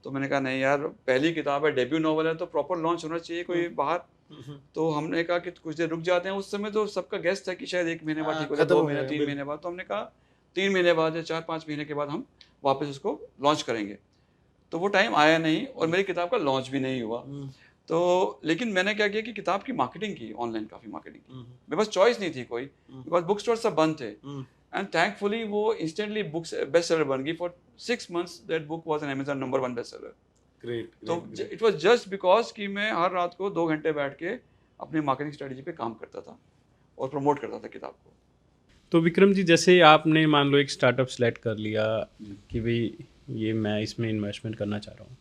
[SPEAKER 2] तो मैंने कहा नहीं यार, पहली किताब है, डेब्यू नॉवल है, तो प्रॉपर लॉन्च होना चाहिए कोई बाहर। तो हमने कहा कि कुछ देर रुक जाते हैं। उस समय तो सबका गेस्ट था कि शायद 1 महीने बाद
[SPEAKER 1] हाँ,
[SPEAKER 2] ठीक हो जाए,
[SPEAKER 1] खत्म
[SPEAKER 2] 2
[SPEAKER 1] हो
[SPEAKER 2] महीने,
[SPEAKER 1] जाएगा,
[SPEAKER 2] 3 महीने बाद। तो हमने कहा 3 महीने बाद या 4-5 महीने के बाद हम वापस उसको लॉन्च करेंगे। तो वो टाइम आया नहीं और मेरी किताब का लॉन्च भी नहीं हुआ। तो लेकिन मैंने क्या किया कि किताब की मार्केटिंग की, ऑनलाइन काफ़ी मार्केटिंग की। मेरे पास चॉइस नहीं थी कोई, बिकॉज बुक स्टोर सब बंद थे। एंड थैंकफुली वो इंस्टेंटली बुक्स बेस्ट सेलर बन गई। For 6 months that book was an Amazon number 1 best seller.
[SPEAKER 1] Great,
[SPEAKER 2] तो इट वाज जस्ट बिकॉज कि मैं हर रात को 2 घंटे बैठ के अपनी मार्केटिंग स्ट्रेटजी पे काम करता था और प्रमोट करता था किताब को।
[SPEAKER 3] तो विक्रम जी, जैसे आपने मान लो एक स्टार्टअप सेलेक्ट कर लिया कि भाई ये मैं इसमें इन्वेस्टमेंट करना चाह रहा हूँ,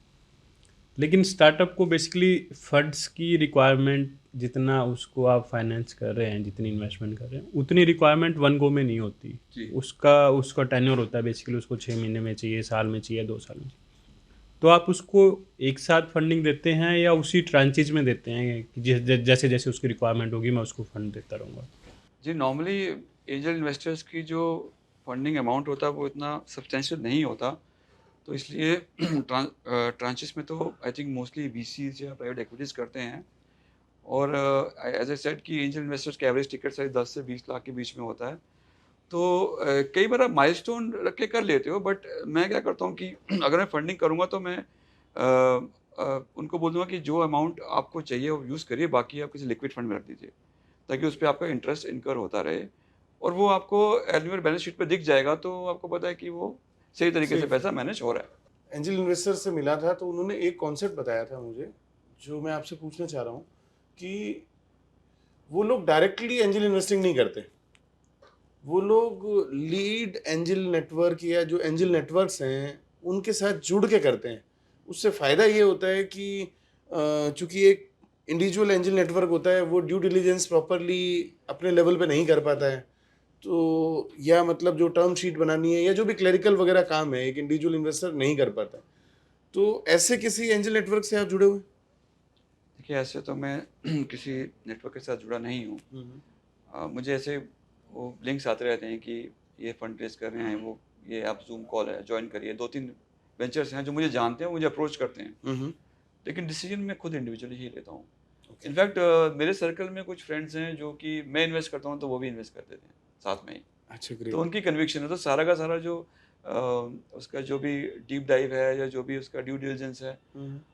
[SPEAKER 3] लेकिन स्टार्टअप को बेसिकली फंड्स की रिक्वायरमेंट, जितना उसको आप फाइनेंस कर रहे हैं, जितनी इन्वेस्टमेंट कर रहे हैं, उतनी रिक्वायरमेंट वन गो में नहीं होती।
[SPEAKER 2] जी।
[SPEAKER 3] उसका टेन्योर होता है, बेसिकली उसको 6 महीने में चाहिए, साल में चाहिए, 2 साल में चाहिए। तो आप उसको एक साथ फंडिंग देते हैं या उसी ट्रांचेज में देते हैं कि जैसे जैसे उसकी रिक्वायरमेंट होगी मैं उसको फंड देता रहूँगा?
[SPEAKER 2] जी, नॉर्मली एंजल इन्वेस्टर्स की जो फंडिंग अमाउंट होता है वो इतना सब्सटेंशियल नहीं होता। तो इसलिए ट्रांचेस में तो आई थिंक मोस्टली वीसीज या प्राइवेट एक्विटीज़ करते हैं। और एज ए सेड कि एंजल इन्वेस्टर्स की एवरेज टिकट साइज 10 से 20 लाख के बीच में होता है। तो कई बार आप माइलस्टोन रख के कर लेते हो, बट मैं क्या करता हूँ कि अगर मैं फंडिंग करूँगा तो मैं उनको बोल दूँगा कि जो अमाउंट आपको चाहिए वो यूज़ करिए, बाकी आप किसी लिक्विड फंड में रख दीजिए, ताकि उस पे आपका इंटरेस्ट इनकर होता रहे और वो आपको एनुअल बैलेंस शीट पे दिख जाएगा। तो आपको पता है कि वो सही तरीके से पैसा मैनेज हो रहा है।
[SPEAKER 1] एंजल इन्वेस्टर से मिला था तो उन्होंने एक कॉन्सेप्ट बताया था मुझे, जो मैं आपसे पूछना चाह रहा हूँ कि वो लोग डायरेक्टली एंजल इन्वेस्टिंग नहीं करते, वो लोग लीड एंजल नेटवर्क या जो एंजल नेटवर्क्स हैं उनके साथ जुड़ के करते हैं। उससे फ़ायदा ये होता है कि चूंकि एक इंडिविजुअल एंजल नेटवर्क होता है वो ड्यू डिलीजेंस प्रॉपरली अपने लेवल पे नहीं कर पाता है, तो या मतलब जो टर्म शीट बनानी है या जो भी क्लरिकल वगैरह काम है एक इंडिविजुअल इन्वेस्टर नहीं कर पाता। तो ऐसे किसी एंजल नेटवर्क से आप जुड़े हुए?
[SPEAKER 2] देखिए, ऐसे तो मैं किसी नेटवर्क के साथ जुड़ा नहीं हूँ। मुझे ऐसे वो लिंक्स आते रहते हैं कि ये फंड रेज कर रहे हैं, वो ये आप जूम कॉल है ज्वाइन करिए। 2-3 वेंचर्स हैं जो मुझे जानते हैं, मुझे अप्रोच करते हैं, लेकिन डिसीजन मैं खुद इंडिविजुअली ही लेता हूँ। इनफैक्ट मेरे सर्कल में कुछ फ्रेंड्स हैं जो कि मैं इन्वेस्ट करता हूँ तो वो भी इन्वेस्ट कर देते हैं साथ में ही।
[SPEAKER 1] अच्छा,
[SPEAKER 2] तो
[SPEAKER 1] ग्रेट।
[SPEAKER 2] उनकी कन्विक्शन है, तो सारा का सारा जो उसका जो भी डीप डाइव है या जो भी उसका ड्यू डिलिजेंस है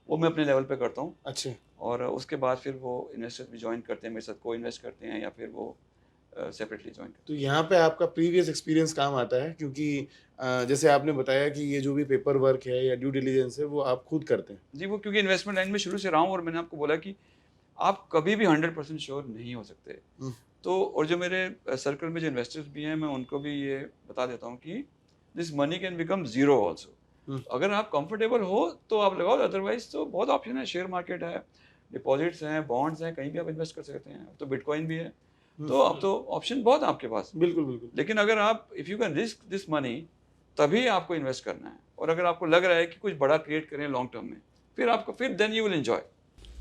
[SPEAKER 2] वो मैं अपने लेवल पे करता हूँ।
[SPEAKER 1] अच्छा,
[SPEAKER 2] और उसके बाद फिर वो इन्वेस्टर्स भी ज्वाइन करते हैं मेरे साथ, को इन्वेस्ट करते हैं या फिर वो सेपरेटली ज्वाइन करते
[SPEAKER 1] तो यहाँ पे आपका प्रीवियस एक्सपीरियंस काम आता है, क्योंकि जैसे आपने बताया कि ये जो भी पेपर वर्क है या ड्यू डिलीजेंस है वो आप खुद करते हैं।
[SPEAKER 2] हैं। जी, वो क्योंकि इन्वेस्टमेंट लाइन में शुरू से रहा हूँ और मैंने आपको बोला कि आप कभी भी 100% श्योर नहीं हो सकते। तो और जो मेरे सर्कल में जो इन्वेस्टर्स भी हैं मैं उनको भी ये बता देता हूँ कि this money can become zero also. अगर आप कंफर्टेबल हो तो आप लगाओ, अदरवाइज तो बहुत ऑप्शन है, शेयर मार्केट है, डिपॉजिट्स हैं, बॉन्ड्स हैं, कहीं भी आप इन्वेस्ट कर सकते हैं। अब तो बिटकॉइन भी है, तो अब तो ऑप्शन बहुत है आपके पास।
[SPEAKER 1] बिल्कुल बिल्कुल।
[SPEAKER 2] लेकिन अगर आप if you can risk this money तभी आपको इन्वेस्ट करना है, और अगर आपको लग रहा है कि कुछ बड़ा क्रिएट करें लॉन्ग टर्म में, फिर देन यू विल एंजॉय।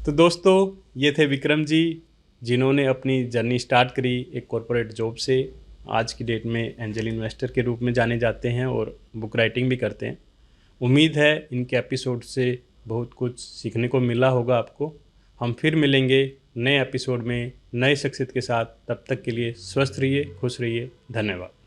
[SPEAKER 3] तो दोस्तों, ये थे विक्रम जी, जिन्होंने अपनी जर्नी स्टार्ट करी एक कॉरपोरेट जॉब से। आज की डेट में एंजल इन्वेस्टर के रूप में जाने जाते हैं और बुक राइटिंग भी करते हैं। उम्मीद है इनके एपिसोड से बहुत कुछ सीखने को मिला होगा आपको। हम फिर मिलेंगे नए एपिसोड में नए शख्सियत के साथ। तब तक के लिए स्वस्थ रहिए, खुश रहिए। धन्यवाद।